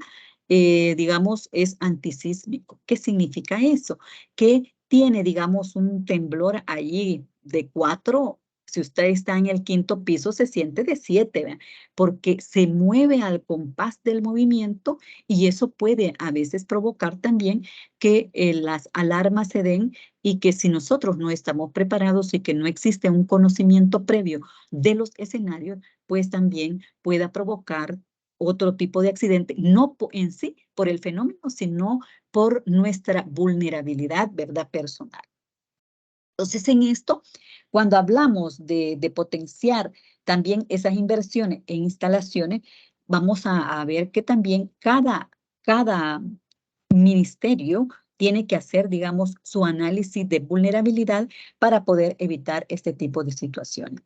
digamos, es antisísmico. ¿Qué significa eso? Que tiene, digamos, un temblor allí de 4. Si usted está en el quinto piso, se siente de 7, ¿verdad?, porque se mueve al compás del movimiento y eso puede a veces provocar también que las alarmas se den y que si nosotros no estamos preparados y que no existe un conocimiento previo de los escenarios, pues también pueda provocar otro tipo de accidente, no en sí por el fenómeno, sino por nuestra vulnerabilidad, ¿verdad?, personal. Entonces, en esto, cuando hablamos de potenciar también esas inversiones en instalaciones, vamos a ver que también cada ministerio tiene que hacer, digamos, su análisis de vulnerabilidad para poder evitar este tipo de situaciones.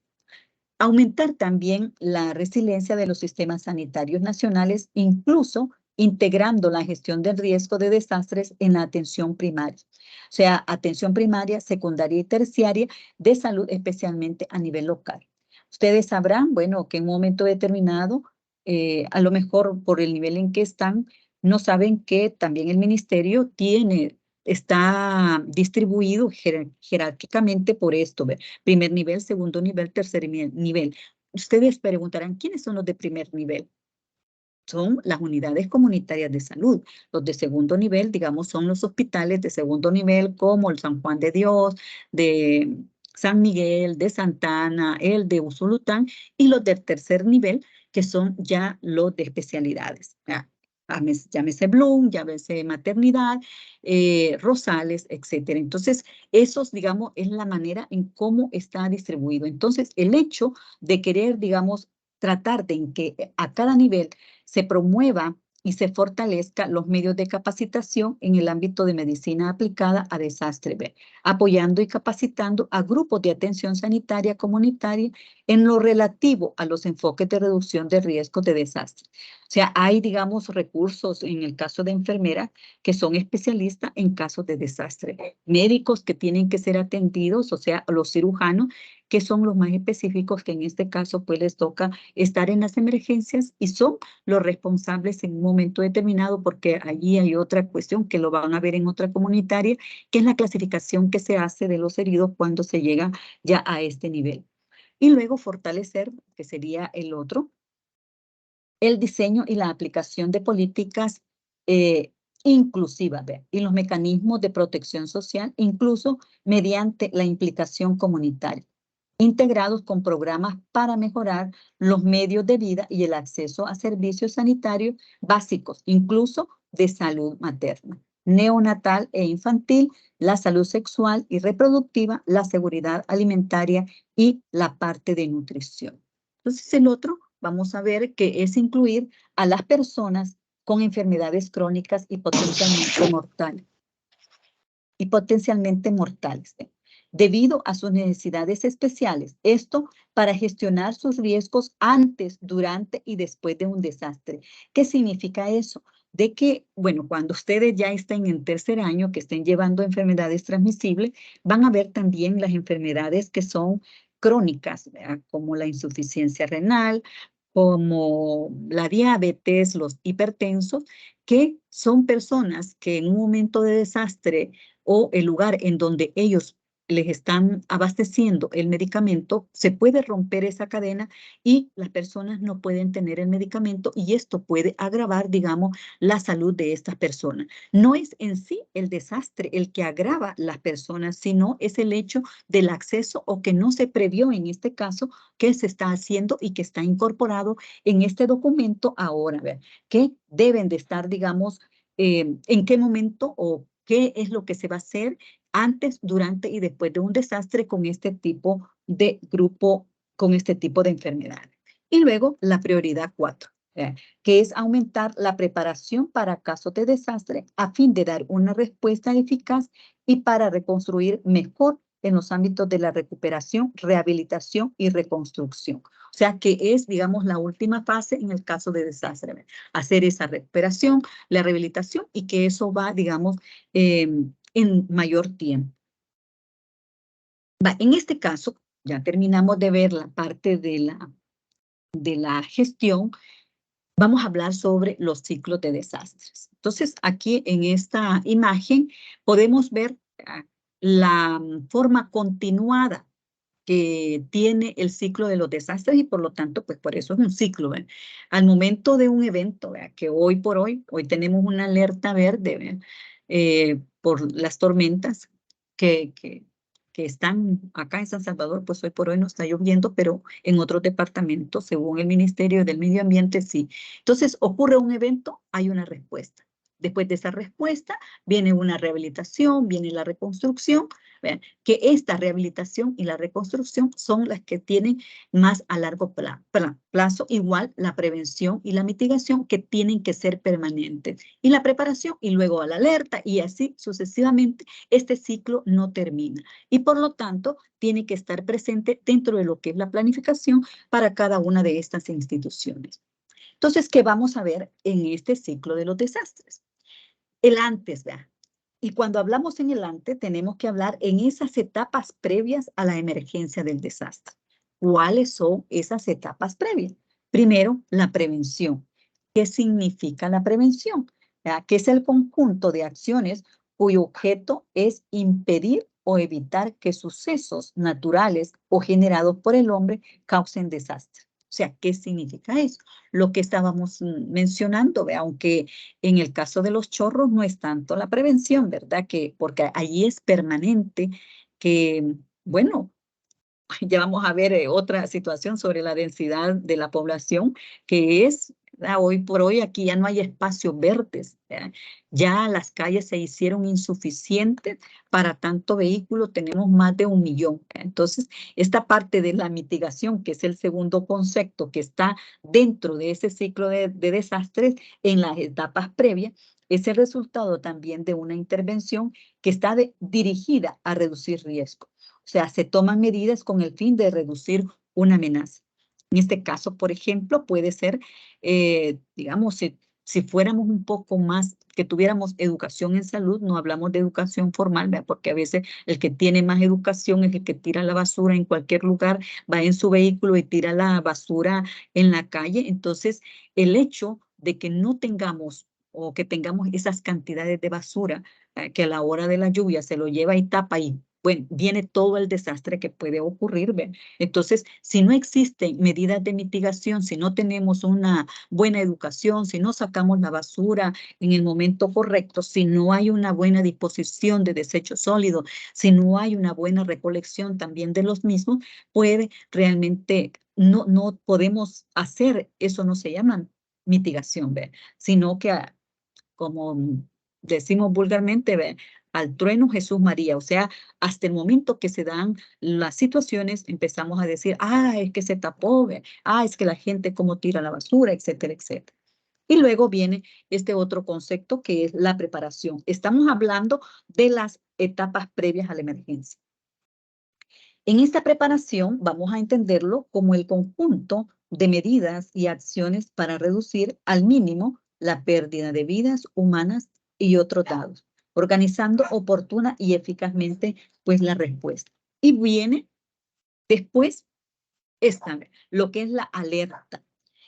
Aumentar también la resiliencia de los sistemas sanitarios nacionales, incluso integrando la gestión del riesgo de desastres en la atención primaria. O sea, atención primaria, secundaria y terciaria de salud, especialmente a nivel local. Ustedes sabrán, bueno, que en un momento determinado, a lo mejor por el nivel en que están, no saben que también el ministerio está distribuido jerárquicamente por esto, ¿ve? Primer nivel, segundo nivel, tercer nivel. Ustedes preguntarán, ¿quiénes son los de primer nivel? Son las unidades comunitarias de salud. Los de segundo nivel, digamos, son los hospitales de segundo nivel como el San Juan de Dios, de San Miguel, de Santana, el de Usulután, y los del tercer nivel, que son ya los de especialidades. Llámese Bloom, llámese maternidad, Rosales, etcétera. Entonces, esos, digamos, es la manera en cómo está distribuido. Entonces, el hecho de querer, digamos, tratar de en que a cada nivel se promueva y se fortalezca los medios de capacitación en el ámbito de medicina aplicada a desastre, apoyando y capacitando a grupos de atención sanitaria comunitaria en lo relativo a los enfoques de reducción de riesgos de desastre. O sea, hay, digamos, recursos en el caso de enfermeras que son especialistas en casos de desastre, médicos que tienen que ser atendidos, o sea, los cirujanos, que son los más específicos que en este caso pues les toca estar en las emergencias y son los responsables en un momento determinado, porque allí hay otra cuestión que lo van a ver en otra comunitaria, que es la clasificación que se hace de los heridos cuando se llega ya a este nivel. Y luego fortalecer, que sería el otro, el diseño y la aplicación de políticas inclusivas, y los mecanismos de protección social, incluso mediante la implicación comunitaria, integrados con programas para mejorar los medios de vida y el acceso a servicios sanitarios básicos, incluso de salud materna, neonatal e infantil, la salud sexual y reproductiva, la seguridad alimentaria y la parte de nutrición. Entonces, el otro, vamos a ver que es incluir a las personas con enfermedades crónicas y potencialmente mortales, debido a sus necesidades especiales. Esto para gestionar sus riesgos antes, durante y después de un desastre. ¿Qué significa eso? De que, bueno, cuando ustedes ya estén en tercer año, que estén llevando enfermedades transmisibles, van a ver también las enfermedades que son crónicas, ¿verdad? Como la insuficiencia renal, como la diabetes, los hipertensos, que son personas que en un momento de desastre o el lugar en donde ellos les están abasteciendo el medicamento, se puede romper esa cadena y las personas no pueden tener el medicamento y esto puede agravar, digamos, la salud de estas personas. No es en sí el desastre el que agrava las personas, sino es el hecho del acceso o que no se previó en este caso que se está haciendo y que está incorporado en este documento ahora, ¿ver? Que deben de estar, digamos, en qué momento o qué es lo que se va a hacer antes, durante y después de un desastre con este tipo de grupo, con este tipo de enfermedades. Y luego la prioridad 4, que es aumentar la preparación para casos de desastre a fin de dar una respuesta eficaz y para reconstruir mejor en los ámbitos de la recuperación, rehabilitación y reconstrucción. O sea que es, digamos, la última fase en el caso de desastre, hacer esa recuperación, la rehabilitación y que eso va, digamos, en mayor tiempo. En este caso, ya terminamos de ver la parte de la gestión, vamos a hablar sobre los ciclos de desastres. Entonces, aquí en esta imagen podemos ver la forma continuada que tiene el ciclo de los desastres y por lo tanto, pues por eso es un ciclo. ¿Ven? Al momento de un evento, ¿verdad? Que hoy por hoy tenemos una alerta verde por las tormentas que están acá en San Salvador, pues hoy por hoy no está lloviendo, pero en otros departamentos, según el Ministerio del Medio Ambiente, sí. Entonces, ocurre un evento, hay una respuesta. Después de esa respuesta, viene una rehabilitación, viene la reconstrucción, ¿verdad? Que esta rehabilitación y la reconstrucción son las que tienen más a largo plazo, igual la prevención y la mitigación que tienen que ser permanentes. Y la preparación y luego a la alerta y así sucesivamente, este ciclo no termina. Y por lo tanto, tiene que estar presente dentro de lo que es la planificación para cada una de estas instituciones. Entonces, ¿qué vamos a ver en este ciclo de los desastres? El antes, ¿verdad? Y cuando hablamos en el antes, tenemos que hablar en esas etapas previas a la emergencia del desastre. ¿Cuáles son esas etapas previas? Primero, la prevención. ¿Qué significa la prevención? ¿verdad? Que es el conjunto de acciones cuyo objeto es impedir o evitar que sucesos naturales o generados por el hombre causen desastre. O sea, ¿qué significa eso? Lo que estábamos mencionando, ¿ve? Aunque en el caso de los chorros no es tanto la prevención, ¿verdad? Porque allí es permanente que, bueno, ya vamos a ver otra situación sobre la densidad de la población, que es, ¿verdad? Hoy por hoy aquí ya no hay espacios verdes, ¿verdad? Ya las calles se hicieron insuficientes para tanto vehículo, tenemos más de 1 millón. Entonces, esta parte de la mitigación, que es el segundo concepto que está dentro de ese ciclo de desastres en las etapas previas, es el resultado también de una intervención que está dirigida a reducir riesgo. O sea, se toman medidas con el fin de reducir una amenaza. En este caso, por ejemplo, puede ser, digamos, si fuéramos un poco más, que tuviéramos educación en salud, no hablamos de educación formal, ¿verdad? Porque a veces el que tiene más educación es el que tira la basura en cualquier lugar, va en su vehículo y tira la basura en la calle. Entonces, el hecho de que no tengamos o que tengamos esas cantidades de basura, que a la hora de la lluvia se lo lleva y tapa y bueno, viene todo el desastre que puede ocurrir, ¿ve? Entonces, si no existen medidas de mitigación, si no tenemos una buena educación, si no sacamos la basura en el momento correcto, si no hay una buena disposición de desechos sólidos, si no hay una buena recolección también de los mismos, puede realmente, no podemos hacer, eso no se llama mitigación, ¿ve? Sino que como decimos vulgarmente, ¿ve? Al trueno Jesús María, o sea, hasta el momento que se dan las situaciones, empezamos a decir, es que se tapó, ¿ve? Es que la gente cómo tira la basura, etcétera, etcétera. Y luego viene este otro concepto que es la preparación. Estamos hablando de las etapas previas a la emergencia. En esta preparación vamos a entenderlo como el conjunto de medidas y acciones para reducir al mínimo la pérdida de vidas humanas y otros dados, organizando oportuna y eficazmente pues la respuesta. Y viene después lo que es la alerta,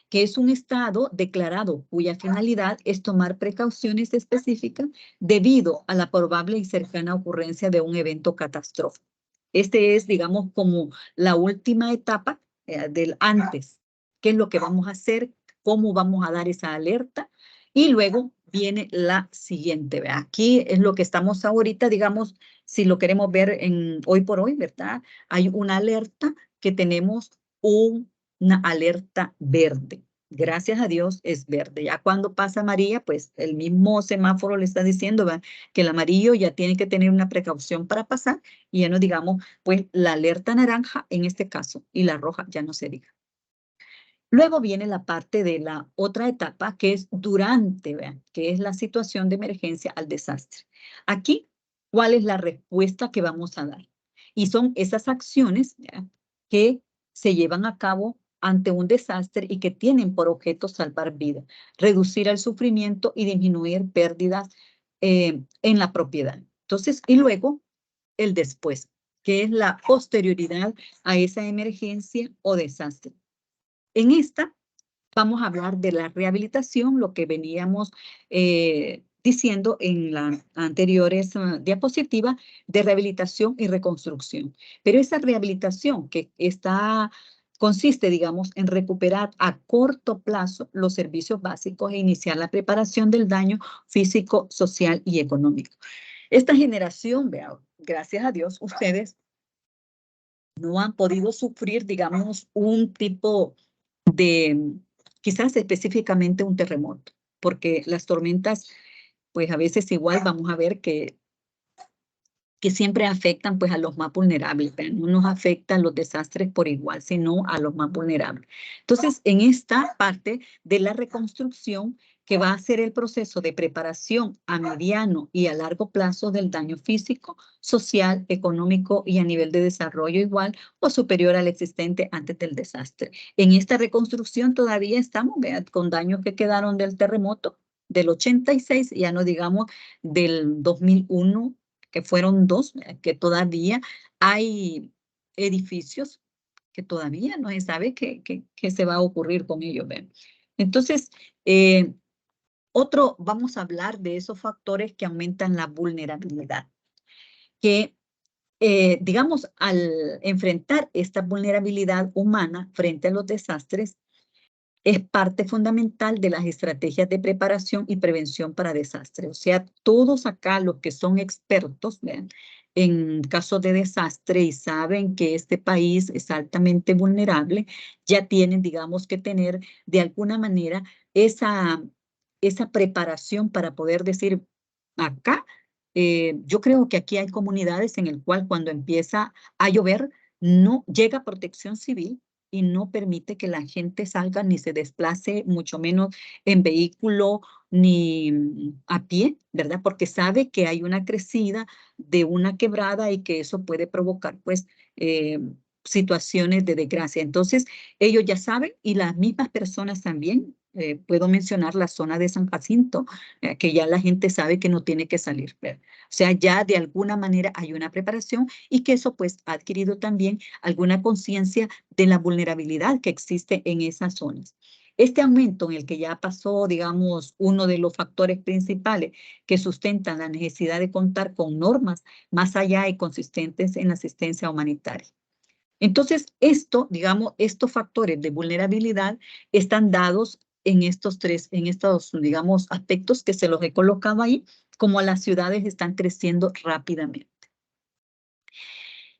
que es un estado declarado cuya finalidad es tomar precauciones específicas debido a la probable y cercana ocurrencia de un evento catastrófico. Este es, digamos, como la última etapa del antes. ¿Qué es lo que vamos a hacer? ¿Cómo vamos a dar esa alerta? Y luego viene la siguiente. ¿Verdad? Aquí es lo que estamos ahorita, digamos, si lo queremos ver en hoy por hoy, ¿verdad? Hay una alerta que tenemos una alerta verde. Gracias a Dios es verde. Ya cuando pasa amarilla, pues el mismo semáforo le está diciendo, ¿verdad? Que el amarillo ya tiene que tener una precaución para pasar y ya no digamos, pues la alerta naranja en este caso y la roja ya no se diga. Luego viene la parte de la otra etapa que es durante, ¿verdad? Que es la situación de emergencia al desastre. Aquí, ¿cuál es la respuesta que vamos a dar? Y son esas acciones, ¿verdad? Que se llevan a cabo ante un desastre y que tienen por objeto salvar vidas, reducir el sufrimiento y disminuir pérdidas en la propiedad. Entonces, y luego el después, que es la posterioridad a esa emergencia o desastre. En esta vamos a hablar de la rehabilitación, lo que veníamos diciendo en las anteriores diapositivas de rehabilitación y reconstrucción. Pero esa rehabilitación que consiste, digamos, en recuperar a corto plazo los servicios básicos e iniciar la preparación del daño físico, social y económico. Esta generación, vean, gracias a Dios, ustedes no han podido sufrir, digamos, un tipo de, quizás específicamente un terremoto, porque las tormentas, pues a veces igual vamos a ver que siempre afectan pues a los más vulnerables, pero no nos afectan los desastres por igual, sino a los más vulnerables. Entonces, en esta parte de la reconstrucción, que va a ser el proceso de preparación a mediano y a largo plazo del daño físico, social, económico y a nivel de desarrollo igual o superior al existente antes del desastre. En esta reconstrucción todavía estamos, vean, con daños que quedaron del terremoto del 86, ya no digamos del 2001, que fueron 2, que todavía hay edificios que todavía no se sabe qué se va a ocurrir con ellos. ¿Ven? Entonces, Vamos a hablar de esos factores que aumentan la vulnerabilidad, que digamos, al enfrentar esta vulnerabilidad humana frente a los desastres, es parte fundamental de las estrategias de preparación y prevención para desastres. O sea, todos acá los que son expertos, ¿vean?, en casos de desastre y saben que este país es altamente vulnerable, ya tienen, digamos, que tener de alguna manera esa preparación para poder decir, acá, yo creo que aquí hay comunidades en el cual cuando empieza a llover, no llega protección civil y no permite que la gente salga ni se desplace, mucho menos en vehículo ni a pie, ¿verdad? Porque sabe que hay una crecida de una quebrada y que eso puede provocar, pues, situaciones de desgracia. Entonces, ellos ya saben y las mismas personas también. Puedo mencionar la zona de San Jacinto, que ya la gente sabe que no tiene que salir, ¿verdad? O sea, ya de alguna manera hay una preparación y que eso pues ha adquirido también alguna conciencia de la vulnerabilidad que existe en esas zonas. Este aumento en el que ya pasó, digamos, uno de los factores principales que sustentan la necesidad de contar con normas más allá y consistentes en la asistencia humanitaria. Entonces, digamos, estos factores de vulnerabilidad están dados en estos, digamos, aspectos que se los he colocado ahí, como las ciudades están creciendo rápidamente.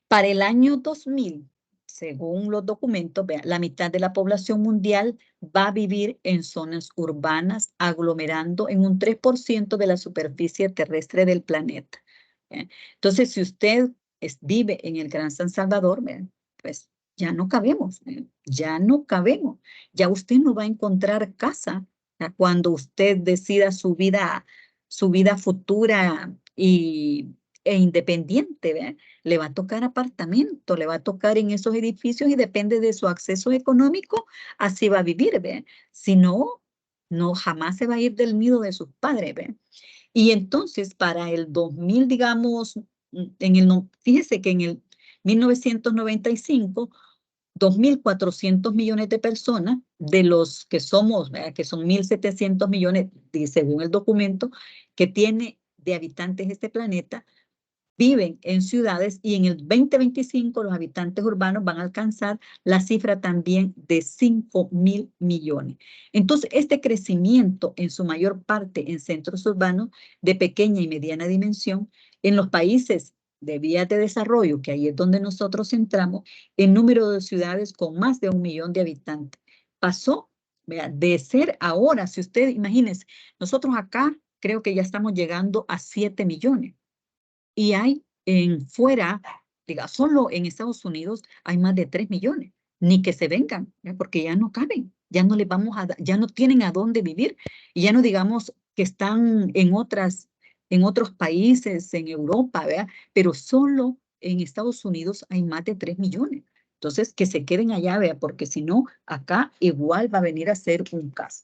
Para el año 2000, según los documentos, vean, la mitad de la población mundial va a vivir en zonas urbanas, aglomerando en un 3% de la superficie terrestre del planeta. ¿Vean? Entonces, si usted vive en el Gran San Salvador, vean, pues ya no cabemos, vean, ya no cabemos. Ya usted no va a encontrar casa, ¿vean?, cuando usted decida su vida futura e independiente, ¿vean? Le va a tocar apartamento, le va a tocar en esos edificios y depende de su acceso económico, así va a vivir, ¿ve? Si no, no jamás se va a ir del nido de sus padres, ¿ve? Y entonces para el 2000, digamos, fíjese que en el 1995, 2.400 millones de personas, de los que somos, ¿verdad?, que son 1.700 millones, según el documento, que tiene de habitantes este planeta, viven en ciudades y en el 2025 los habitantes urbanos van a alcanzar la cifra también de 5.000 millones. Entonces, este crecimiento en su mayor parte en centros urbanos de pequeña y mediana dimensión, en los países de vías de desarrollo, que ahí es donde nosotros entramos, el número de ciudades con más de 1 millón de habitantes pasó, vea, de ser ahora, si usted imagínese, nosotros acá creo que ya estamos llegando a 7 millones. Y hay fuera, diga, solo en Estados Unidos hay más de 3 millones. Ni que se vengan, porque ya no caben, ya no les vamos ya no tienen a dónde vivir. Y ya no digamos que están en otros países, en Europa, ¿verdad? Pero solo en Estados Unidos hay más de 3 millones. Entonces, que se queden allá, vea, porque si no, acá igual va a venir a ser un caos.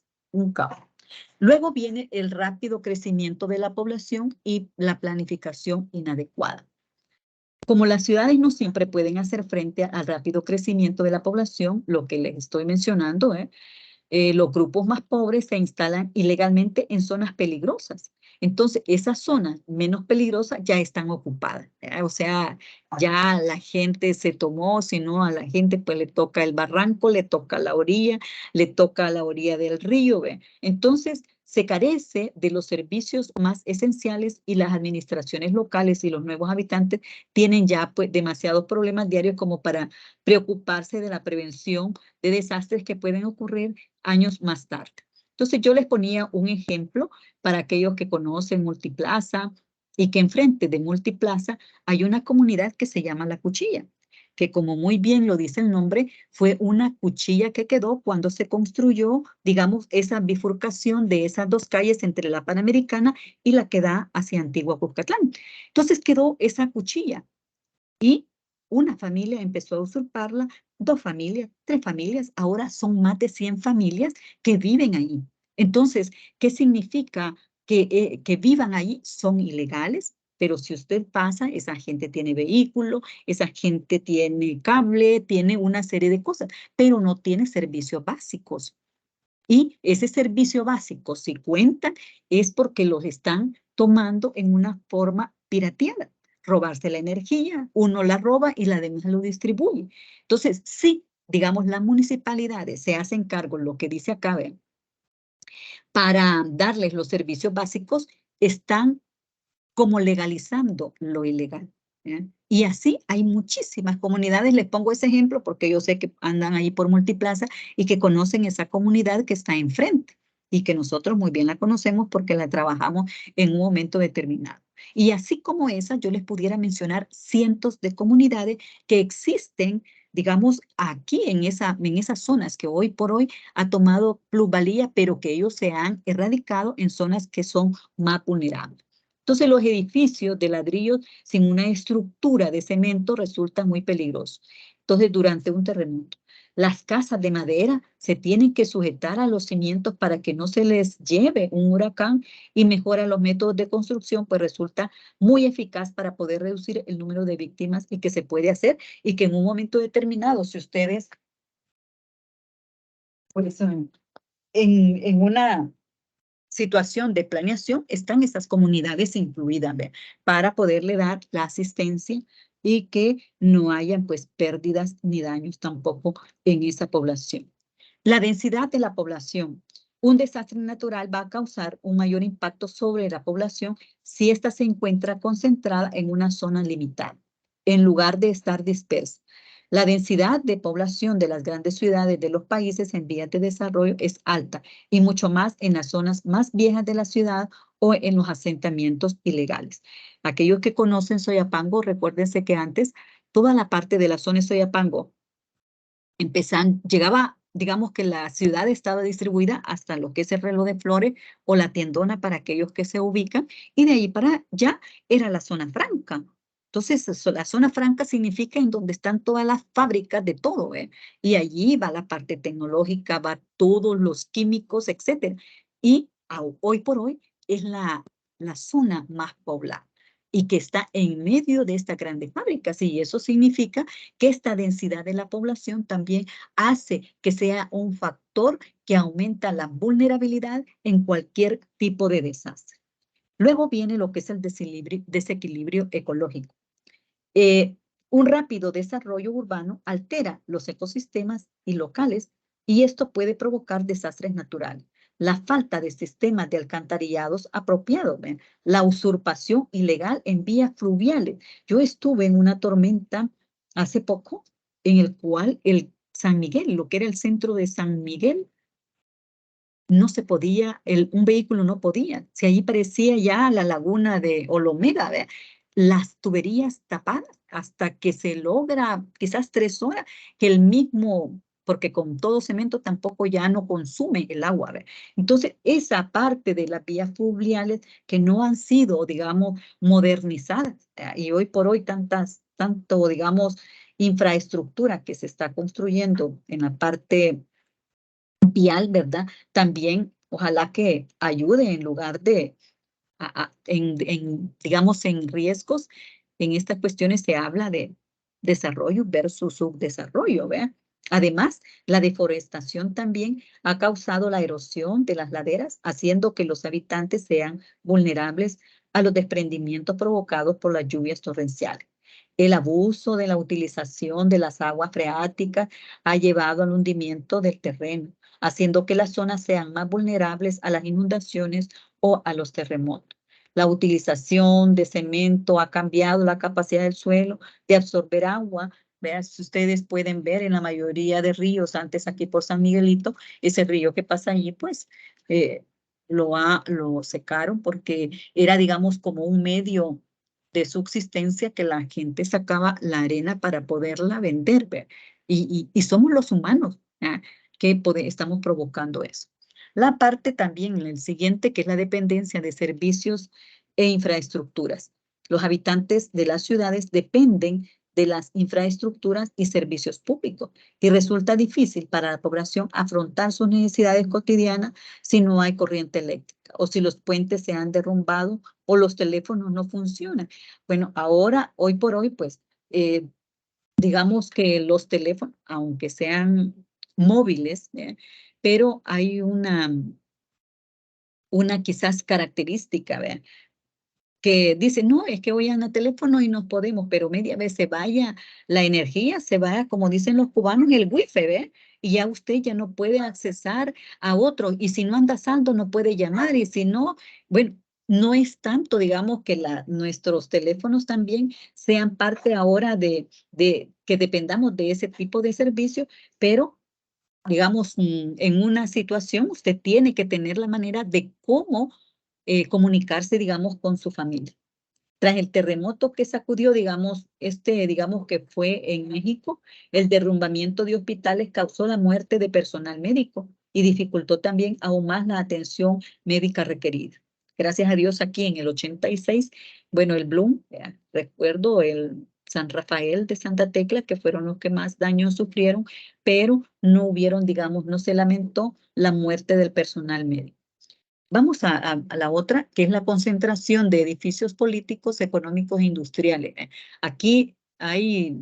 Luego viene el rápido crecimiento de la población y la planificación inadecuada. Como las ciudades no siempre pueden hacer frente al rápido crecimiento de la población, lo que les estoy mencionando, los grupos más pobres se instalan ilegalmente en zonas peligrosas. Entonces, esas zonas menos peligrosas ya están ocupadas. O sea, ya la gente se tomó, si no a la gente pues le toca el barranco, le toca la orilla, le toca la orilla del río. ¿Ve? Entonces, se carece de los servicios más esenciales y las administraciones locales y los nuevos habitantes tienen ya pues demasiados problemas diarios como para preocuparse de la prevención de desastres que pueden ocurrir años más tarde. Entonces yo les ponía un ejemplo para aquellos que conocen Multiplaza y que enfrente de Multiplaza hay una comunidad que se llama La Cuchilla, que como muy bien lo dice el nombre, fue una cuchilla que quedó cuando se construyó, digamos, esa bifurcación de esas dos calles entre la Panamericana y la que da hacia Antigua Cuscatlán. Entonces quedó esa cuchilla y una familia empezó a usurparla, 2 familias, 3 familias, ahora son más de 100 familias que viven ahí. Entonces, ¿qué significa que vivan ahí? Son ilegales, pero si usted pasa, esa gente tiene vehículo, esa gente tiene cable, tiene una serie de cosas, pero no tiene servicios básicos. Y ese servicio básico, si cuentan, es porque los están tomando en una forma pirateada. Robarse la energía, uno la roba y la demás lo distribuye. Entonces, sí, digamos, las municipalidades se hacen cargo, lo que dice acá, ¿ven? Para darles los servicios básicos, están como legalizando lo ilegal. ¿Ya? Y así hay muchísimas comunidades. Les pongo ese ejemplo porque yo sé que andan ahí por Multiplaza y que conocen esa comunidad que está enfrente y que nosotros muy bien la conocemos porque la trabajamos en un momento determinado. Y así como esa, yo les pudiera mencionar cientos de comunidades que existen, digamos, aquí en esas zonas que hoy por hoy ha tomado plusvalía, pero que ellos se han erradicado en zonas que son más vulnerables. Entonces, los edificios de ladrillos sin una estructura de cemento resultan muy peligrosos. Entonces, durante un terremoto, las casas de madera se tienen que sujetar a los cimientos para que no se les lleve un huracán y mejora los métodos de construcción, pues resulta muy eficaz para poder reducir el número de víctimas y que se puede hacer y que en un momento determinado, si ustedes, pues, en una situación de planeación, están estas comunidades incluidas, ¿ve? Para poderle dar la asistencia y que no hayan pues pérdidas ni daños tampoco en esa población. La densidad de la población. Un desastre natural va a causar un mayor impacto sobre la población si ésta se encuentra concentrada en una zona limitada, en lugar de estar dispersa. La densidad de población de las grandes ciudades de los países en vías de desarrollo es alta y mucho más en las zonas más viejas de la ciudad o en los asentamientos ilegales. Aquellos que conocen Soyapango, recuérdense que antes toda la parte de la zona de Soyapango llegaba, digamos que la ciudad estaba distribuida hasta lo que es el Reloj de Flores o la Tiendona para aquellos que se ubican, y de ahí para allá era la zona franca. Entonces, la zona franca significa en donde están todas las fábricas de todo, ¿eh? Y allí va la parte tecnológica, va todos los químicos, etcétera. Y hoy por hoy es la zona más poblada y que está en medio de estas grandes fábricas. Y eso significa que esta densidad de la población también hace que sea un factor que aumenta la vulnerabilidad en cualquier tipo de desastre. Luego viene lo que es el desequilibrio ecológico. Un rápido desarrollo urbano altera los ecosistemas y locales y esto puede provocar desastres naturales. La falta de sistemas de alcantarillados apropiados, ¿ven? La usurpación ilegal en vías fluviales. Yo estuve en una tormenta hace poco en el cual el San Miguel, lo que era el centro de San Miguel, no se podía, un vehículo no podía. Si allí parecía ya la laguna de Olomeda, ¿ve? Las tuberías tapadas hasta que se logra quizás 3 horas que el mismo, porque con todo cemento tampoco ya no consume el agua, ¿ve? Entonces, esa parte de las vías fluviales que no han sido, digamos, modernizadas, y hoy por hoy tanto, digamos, infraestructura que se está construyendo en la parte vial, ¿verdad? También ojalá que ayude en lugar de, digamos, en riesgos. En estas cuestiones se habla de desarrollo versus subdesarrollo, ¿verdad? Además, la deforestación también ha causado la erosión de las laderas, haciendo que los habitantes sean vulnerables a los desprendimientos provocados por las lluvias torrenciales. El abuso de la utilización de las aguas freáticas ha llevado al hundimiento del terreno, haciendo que las zonas sean más vulnerables a las inundaciones o a los terremotos. La utilización de cemento ha cambiado la capacidad del suelo de absorber agua. Vean, si ustedes pueden ver en la mayoría de ríos, antes aquí por San Miguelito, ese río que pasa allí, pues lo secaron porque era, digamos, como un medio de subsistencia que la gente sacaba la arena para poderla vender. ¿Ve? Y somos los humanos, ¿ah? Que estamos provocando eso. La parte también en el siguiente, que es la dependencia de servicios e infraestructuras. Los habitantes de las ciudades dependen de las infraestructuras y servicios públicos y resulta difícil para la población afrontar sus necesidades cotidianas si no hay corriente eléctrica o si los puentes se han derrumbado o los teléfonos no funcionan. Bueno, ahora, hoy por hoy, pues, digamos que los teléfonos, aunque sean móviles, pero hay una quizás característica, ¿verdad? Que dice, no, es que hoy anda teléfono y no podemos, pero media vez se vaya la energía, se vaya, como dicen los cubanos, el wifi, ¿ve? Y ya usted ya no puede accesar a otro, y si no anda saldo no puede llamar, y si no, bueno, no es tanto, digamos, que nuestros teléfonos también sean parte ahora de que dependamos de ese tipo de servicio, pero digamos, en una situación, usted tiene que tener la manera de cómo comunicarse, digamos, con su familia. Tras el terremoto que sacudió, digamos, digamos que fue en México, el derrumbamiento de hospitales causó la muerte de personal médico y dificultó también aún más la atención médica requerida. Gracias a Dios aquí en el 86, bueno, el Bloom, recuerdo el San Rafael de Santa Tecla, que fueron los que más daños sufrieron, pero no hubieron, digamos, no se lamentó la muerte del personal médico. Vamos a la otra, que es la concentración de edificios políticos, económicos e industriales. Aquí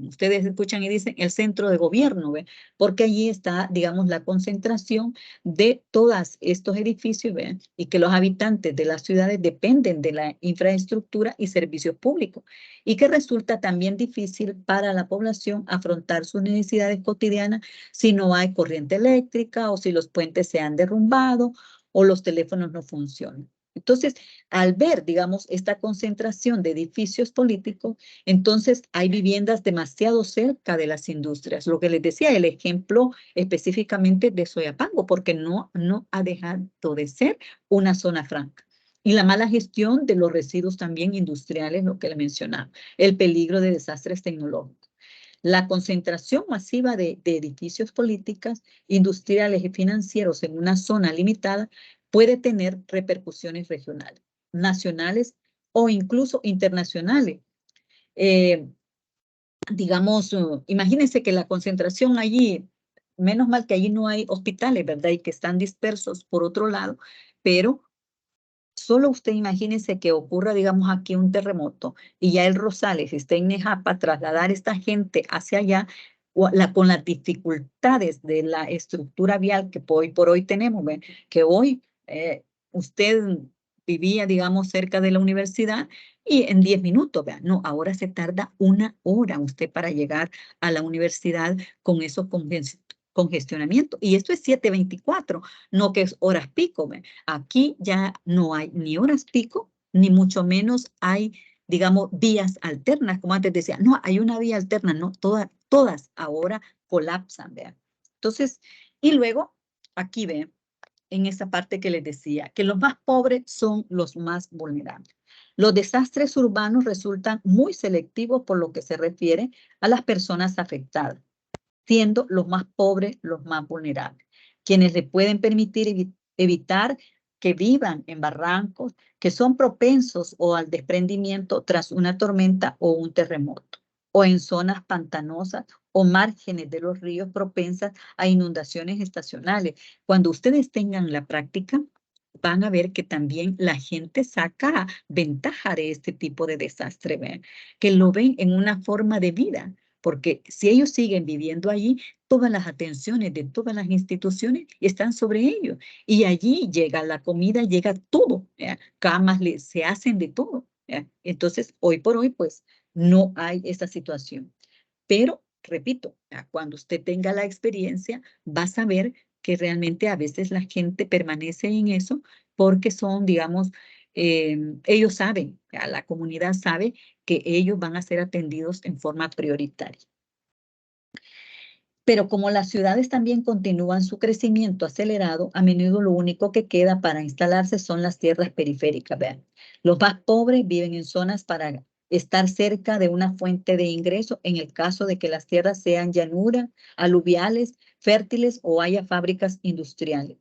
ustedes escuchan y dicen el centro de gobierno, ¿ve? Porque allí está, digamos, la concentración de todos estos edificios, ¿ve? Y que los habitantes de las ciudades dependen de la infraestructura y servicios públicos, y que resulta también difícil para la población afrontar sus necesidades cotidianas si no hay corriente eléctrica o si los puentes se han derrumbado o los teléfonos no funcionan. Entonces, al ver, digamos, esta concentración de edificios políticos, entonces hay viviendas demasiado cerca de las industrias. Lo que les decía, el ejemplo específicamente de Soyapango, porque no ha dejado de ser una zona franca. Y la mala gestión de los residuos también industriales, lo que le mencionaba, el peligro de desastres tecnológicos. La concentración masiva de edificios políticos, industriales y financieros en una zona limitada puede tener repercusiones regionales, nacionales o incluso internacionales. Eh, digamos, imagínense que la concentración allí, menos mal que allí no hay hospitales, ¿verdad? Y que están dispersos por otro lado, pero solo usted imagínese que ocurra, digamos, aquí un terremoto y ya el Rosales está en Nejapa, trasladar a esta gente hacia allá con las dificultades de la estructura vial que hoy por hoy tenemos, ¿ve? Que hoy usted vivía, digamos, cerca de la universidad y en 10 minutos, ¿ve? No, ahora se tarda 1 hora usted para llegar a la universidad con esos congestionamientos. Y esto es 724, no que es horas pico, ¿ve? Aquí ya no hay ni horas pico, ni mucho menos hay, digamos, vías alternas, como antes decía, no, hay una vía alterna, no, todas ahora colapsan, vean. Entonces, y luego, aquí ven, en esa parte que les decía, que los más pobres son los más vulnerables. Los desastres urbanos resultan muy selectivos por lo que se refiere a las personas afectadas, siendo los más pobres los más vulnerables, quienes le pueden permitir evitar que vivan en barrancos que son propensos o al desprendimiento tras una tormenta o un terremoto, o en zonas pantanosas o márgenes de los ríos propensas a inundaciones estacionales. Cuando ustedes tengan la práctica, van a ver que también la gente saca ventaja de este tipo de desastre, ¿ven? Que lo ven en una forma de vida, porque si ellos siguen viviendo allí, todas las atenciones de todas las instituciones están sobre ellos. Y allí llega la comida, llega todo. ¿Ya? Camas se hacen de todo. ¿Ya? Entonces, hoy por hoy, pues, no hay esa situación. Pero, repito, ¿ya? Cuando usted tenga la experiencia, va a saber que realmente a veces la gente permanece en eso porque son, digamos, ellos saben, ¿ya? La comunidad sabe que ellos van a ser atendidos en forma prioritaria. Pero como las ciudades también continúan su crecimiento acelerado, a menudo lo único que queda para instalarse son las tierras periféricas. Vean, los más pobres viven en zonas para estar cerca de una fuente de ingreso en el caso de que las tierras sean llanuras, aluviales, fértiles o haya fábricas industriales.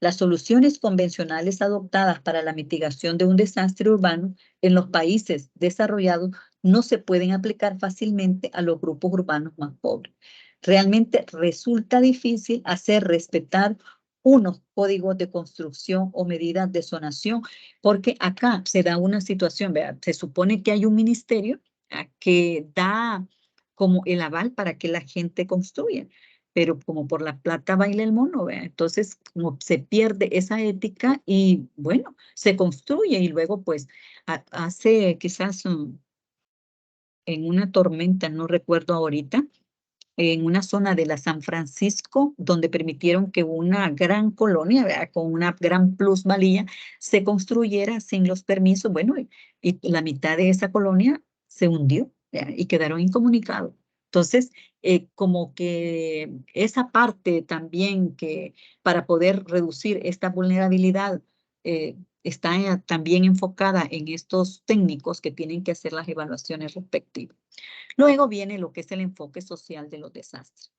Las soluciones convencionales adoptadas para la mitigación de un desastre urbano en los países desarrollados no se pueden aplicar fácilmente a los grupos urbanos más pobres. Realmente resulta difícil hacer respetar unos códigos de construcción o medidas de zonación, porque acá se da una situación, ¿verdad? Se supone que hay un ministerio que da como el aval para que la gente construya, pero como por la plata baila el mono, ¿vea? Entonces, como se pierde esa ética y, bueno, se construye y luego, pues, hace quizás en una tormenta, no recuerdo ahorita, en una zona de la San Francisco, donde permitieron que una gran colonia, ¿verdad? Con una gran plusvalía, se construyera sin los permisos. Bueno, y la mitad de esa colonia se hundió, ¿verdad? Y quedaron incomunicados. Entonces, como que esa parte también que para poder reducir esta vulnerabilidad está también enfocada en estos técnicos que tienen que hacer las evaluaciones respectivas. Luego viene lo que es el enfoque social de los desastres.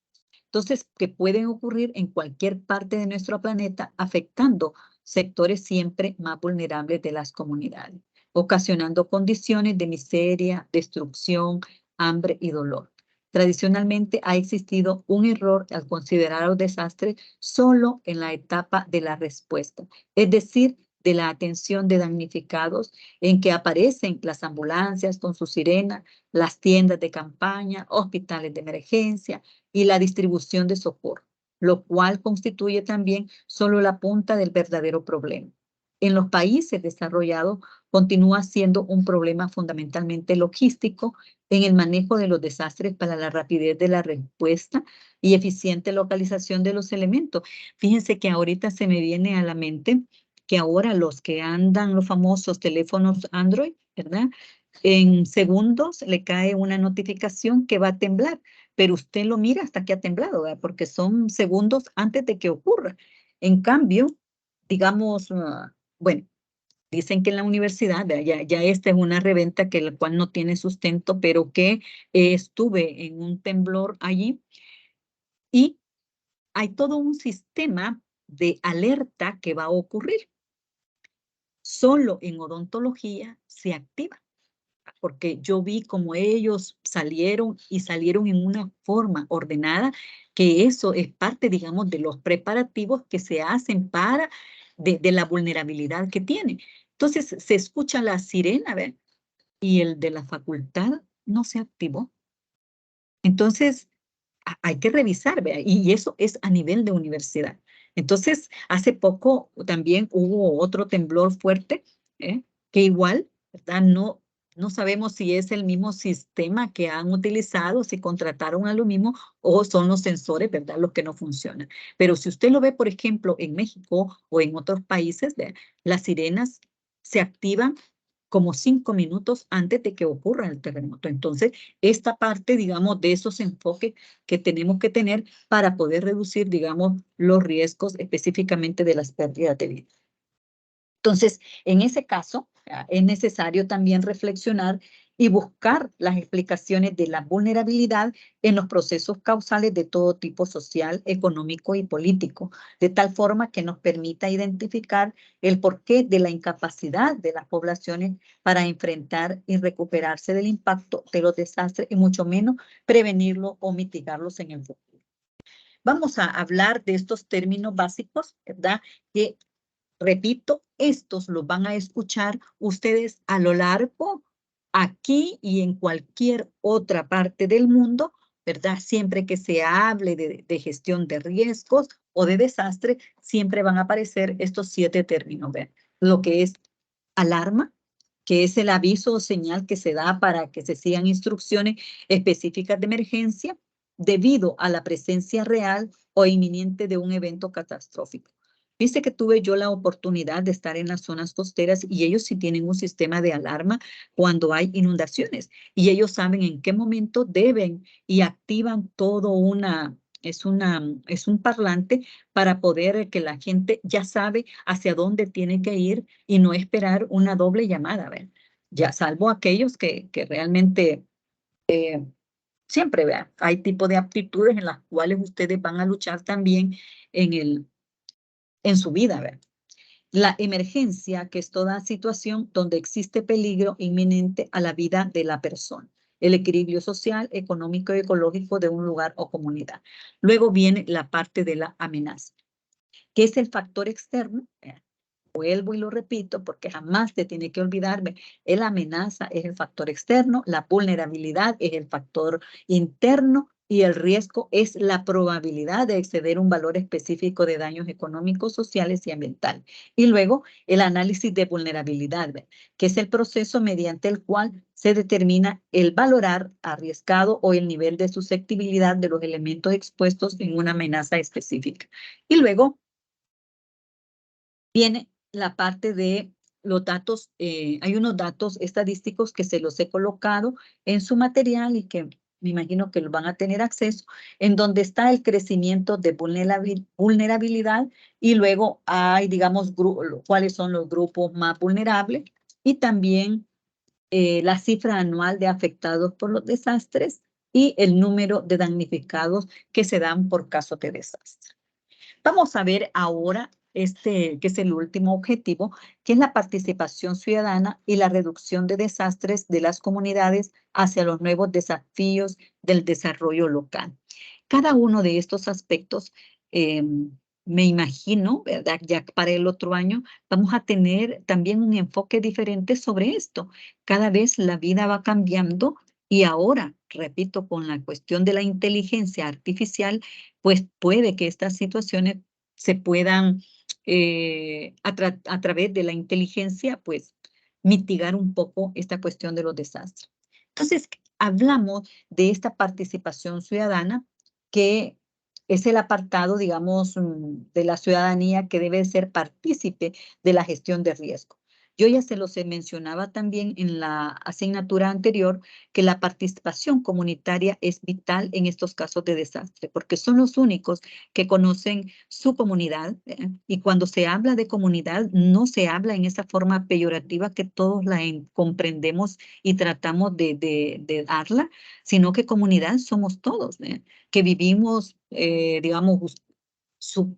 Entonces, que pueden ocurrir en cualquier parte de nuestro planeta, afectando sectores siempre más vulnerables de las comunidades, ocasionando condiciones de miseria, destrucción, hambre y dolor. Tradicionalmente ha existido un error al considerar los desastres solo en la etapa de la respuesta, es decir, de la atención de damnificados, en que aparecen las ambulancias con su sirena, las tiendas de campaña, hospitales de emergencia y la distribución de socorro, lo cual constituye también solo la punta del verdadero problema. En los países desarrollados continúa siendo un problema fundamentalmente logístico en el manejo de los desastres para la rapidez de la respuesta y eficiente localización de los elementos. Fíjense que ahorita se me viene a la mente que ahora los que andan los famosos teléfonos Android, ¿verdad? En segundos le cae una notificación que va a temblar, pero usted lo mira hasta que ha temblado, ¿verdad? Porque son segundos antes de que ocurra. En cambio, digamos, bueno, dicen que en la universidad, ya esta es una reventa que la cual no tiene sustento, pero que estuve en un temblor allí y hay todo un sistema de alerta que va a ocurrir. Solo en odontología se activa, porque yo vi como ellos salieron y salieron en una forma ordenada, que eso es parte, digamos, de los preparativos que se hacen para de la vulnerabilidad que tienen. Entonces se escucha la sirena, ¿ve? Y el de la facultad no se activó. Entonces hay que revisar, ¿ve? Y eso es a nivel de universidad. Entonces, hace poco también hubo otro temblor fuerte, ¿eh? Que igual, ¿verdad? No sabemos si es el mismo sistema que han utilizado, si contrataron a lo mismo o son los sensores, ¿verdad? Los que no funcionan. Pero si usted lo ve, por ejemplo, en México o en otros países, ¿ve? Las sirenas se activan como 5 minutos antes de que ocurra el terremoto. Entonces, esta parte, digamos, de esos enfoques que tenemos que tener para poder reducir, digamos, los riesgos específicamente de las pérdidas de vida. Entonces, en ese caso, es necesario también reflexionar y buscar las explicaciones de la vulnerabilidad en los procesos causales de todo tipo social, económico y político, de tal forma que nos permita identificar el porqué de la incapacidad de las poblaciones para enfrentar y recuperarse del impacto de los desastres y mucho menos prevenirlos o mitigarlos en el futuro. Vamos a hablar de estos términos básicos, ¿verdad? Que repito, estos los van a escuchar ustedes a lo largo, aquí y en cualquier otra parte del mundo, ¿verdad? Siempre que se hable de gestión de riesgos o de desastre, siempre van a aparecer estos 7 términos, ¿verdad? Lo que es alarma, que es el aviso o señal que se da para que se sigan instrucciones específicas de emergencia debido a la presencia real o inminente de un evento catastrófico. Dice que tuve yo la oportunidad de estar en las zonas costeras y ellos sí tienen un sistema de alarma cuando hay inundaciones y ellos saben en qué momento deben y activan todo es un parlante para poder que la gente ya sabe hacia dónde tiene que ir y no esperar una doble llamada, ¿ver? Ya salvo aquellos que realmente siempre, vean, hay tipo de aptitudes en las cuales ustedes van a luchar también en su vida, ¿ver? La emergencia, que es toda situación donde existe peligro inminente a la vida de la persona, el equilibrio social, económico y ecológico de un lugar o comunidad. Luego viene la parte de la amenaza, que es el factor externo. Vuelvo y lo repito porque jamás te tiene que olvidarme. La amenaza es el factor externo, la vulnerabilidad es el factor interno y el riesgo es la probabilidad de exceder un valor específico de daños económicos, sociales y ambientales. Y luego el análisis de vulnerabilidad, que es el proceso mediante el cual se determina el valorar arriesgado o el nivel de susceptibilidad de los elementos expuestos en una amenaza específica. Y luego viene la parte de los datos, hay unos datos estadísticos que se los he colocado en su material y que me imagino que los van a tener acceso, en donde está el crecimiento de vulnerabilidad y luego hay, digamos, cuáles son los grupos más vulnerables y también la cifra anual de afectados por los desastres y el número de damnificados que se dan por caso de desastre. Vamos a ver ahora que es el último objetivo, que es la participación ciudadana y la reducción de desastres de las comunidades hacia los nuevos desafíos del desarrollo local. Cada uno de estos aspectos, me imagino, ¿verdad? Ya para el otro año vamos a tener también un enfoque diferente sobre esto. Cada vez la vida va cambiando y ahora, repito, con la cuestión de la inteligencia artificial, pues puede que estas situaciones se puedan, a través de la inteligencia, pues mitigar un poco esta cuestión de los desastres. Entonces, hablamos de esta participación ciudadana, que es el apartado, digamos, de la ciudadanía que debe ser partícipe de la gestión de riesgo. Yo ya se los mencionaba también en la asignatura anterior que la participación comunitaria es vital en estos casos de desastre, porque son los únicos que conocen su comunidad. Y cuando se habla de comunidad, no se habla en esa forma peyorativa que todos la comprendemos y tratamos de darla, sino que comunidad somos todos, que vivimos, digamos,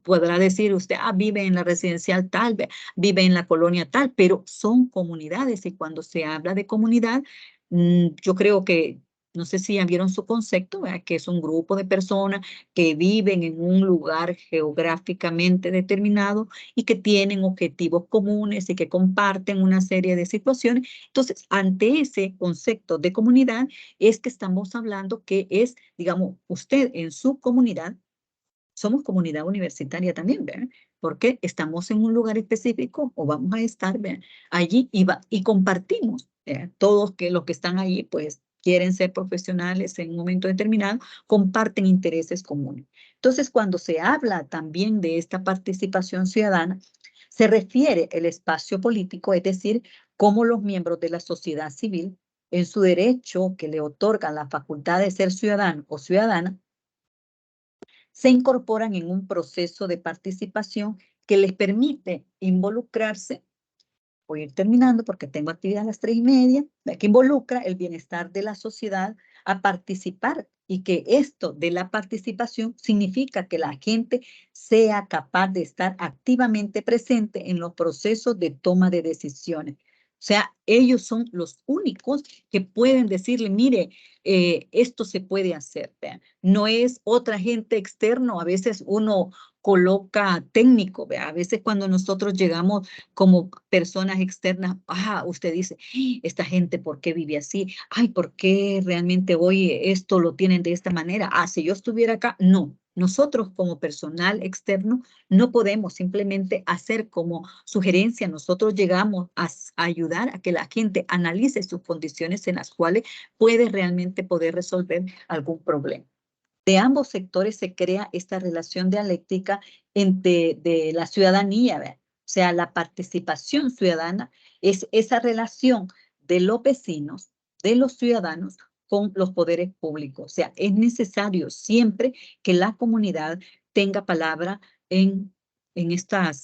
podrá decir usted, vive en la residencial tal, vive en la colonia tal, pero son comunidades y cuando se habla de comunidad, yo creo que, no sé si ya vieron su concepto, ¿verdad? Que es un grupo de personas que viven en un lugar geográficamente determinado y que tienen objetivos comunes y que comparten una serie de situaciones. Entonces, ante ese concepto de comunidad es que estamos hablando que es, digamos, usted en su comunidad, somos comunidad universitaria también, ¿verdad? Porque estamos en un lugar específico o vamos a estar, ¿verdad? Allí y compartimos, ¿verdad? Todos los que están allí, pues quieren ser profesionales en un momento determinado, comparten intereses comunes. Entonces, cuando se habla también de esta participación ciudadana, se refiere el espacio político, es decir, cómo los miembros de la sociedad civil, en su derecho que le otorgan la facultad de ser ciudadano o ciudadana, se incorporan en un proceso de participación que les permite involucrarse. Voy a ir terminando porque tengo actividad a las 3:30, que involucra el bienestar de la sociedad a participar y que esto de la participación significa que la gente sea capaz de estar activamente presente en los procesos de toma de decisiones. O sea, ellos son los únicos que pueden decirle, mire, esto se puede hacer. ¿Vean? No es otra gente externa, a veces uno coloca técnico, ¿vean? A veces cuando nosotros llegamos como personas externas, usted dice, esta gente, ¿por qué vive así? Ay, ¿por qué realmente hoy esto lo tienen de esta manera? Si yo estuviera acá, no. Nosotros como personal externo no podemos simplemente hacer como sugerencia. Nosotros llegamos a ayudar a que la gente analice sus condiciones en las cuales puede realmente poder resolver algún problema. De ambos sectores se crea esta relación dialéctica de la ciudadanía, ¿verdad? O sea, la participación ciudadana es esa relación de los vecinos, de los ciudadanos con los poderes públicos. O sea, es necesario siempre que la comunidad tenga palabra en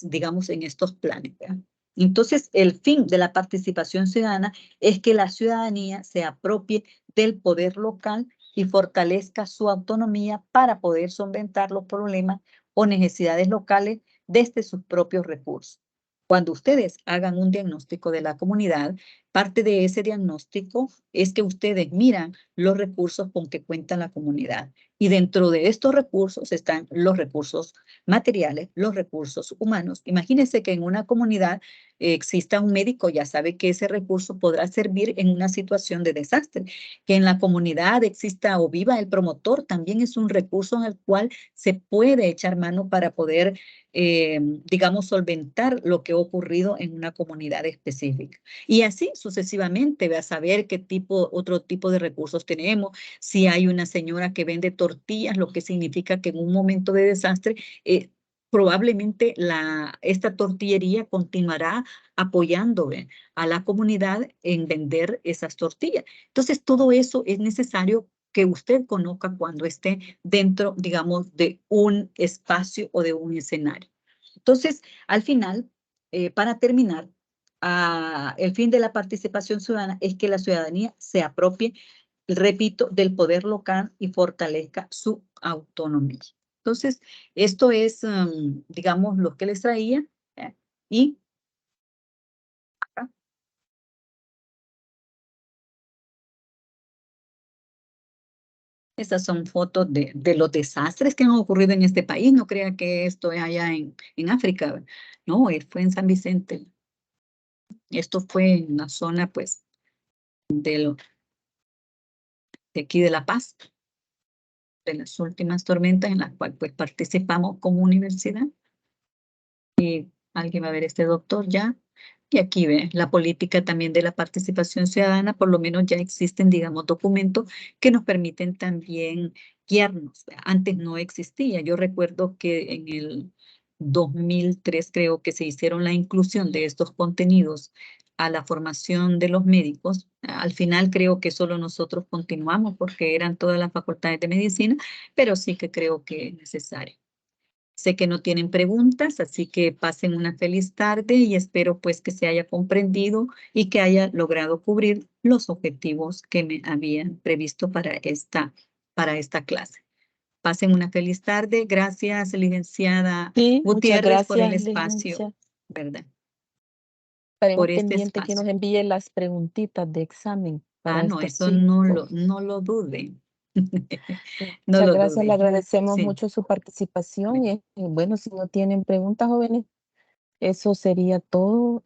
digamos, en estos planes, ¿verdad? Entonces, el fin de la participación ciudadana es que la ciudadanía se apropie del poder local y fortalezca su autonomía para poder solventar los problemas o necesidades locales desde sus propios recursos. Cuando ustedes hagan un diagnóstico de la comunidad, parte de ese diagnóstico es que ustedes miran los recursos con que cuenta la comunidad. Y dentro de estos recursos están los recursos materiales, los recursos humanos. Imagínense que en una comunidad exista un médico, ya sabe que ese recurso podrá servir en una situación de desastre. Que en la comunidad exista o viva el promotor, también es un recurso en el cual se puede echar mano para poder, digamos, solventar lo que ha ocurrido en una comunidad específica. Y así sucesivamente, a saber qué otro tipo de recursos tenemos. Si hay una señora que vende tortillas, lo que significa que en un momento de desastre, probablemente esta tortillería continuará apoyando a la comunidad en vender esas tortillas. Entonces, todo eso es necesario que usted conozca cuando esté dentro, digamos, de un espacio o de un escenario. Entonces, al final, para terminar, el fin de la participación ciudadana es que la ciudadanía se apropie, repito, del poder local y fortalezca su autonomía. Entonces, esto es, digamos, lo que les traía. Y acá, estas son fotos de los desastres que han ocurrido en este país. No crea que esto es allá en África. No, fue en San Vicente. Esto fue en la zona, pues, de aquí de La Paz, de las últimas tormentas en las cuales pues, participamos como universidad. Y alguien va a ver este doctor ya. Y aquí ve la política también de la participación ciudadana, por lo menos ya existen, digamos, documentos que nos permiten también guiarnos. Antes no existía. Yo recuerdo que en el 2003 creo que se hicieron la inclusión de estos contenidos a la formación de los médicos. Al final creo que solo nosotros continuamos porque eran todas las facultades de medicina, pero sí que creo que es necesario. Sé que no tienen preguntas, así que pasen una feliz tarde y espero pues que se haya comprendido y que haya logrado cubrir los objetivos que me habían previsto para esta clase. Pasen una feliz tarde. Gracias, licenciada Sí, muchas Gutiérrez, por el gracias, espacio, licencia. ¿verdad? Estaremos Por este pendientes que nos espacio. envíe las preguntitas de examen Ah, para no, estos eso no chicos. no lo duden. No Muchas lo gracias, le duden. agradecemos Sí. mucho su participación y bueno, si no tienen preguntas, jóvenes, eso sería todo.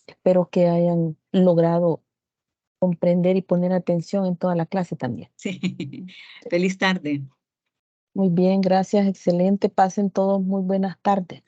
Espero que hayan logrado comprender y poner atención en toda la clase también. Sí. Feliz tarde. Muy bien, gracias, excelente. Pasen todos muy buenas tardes.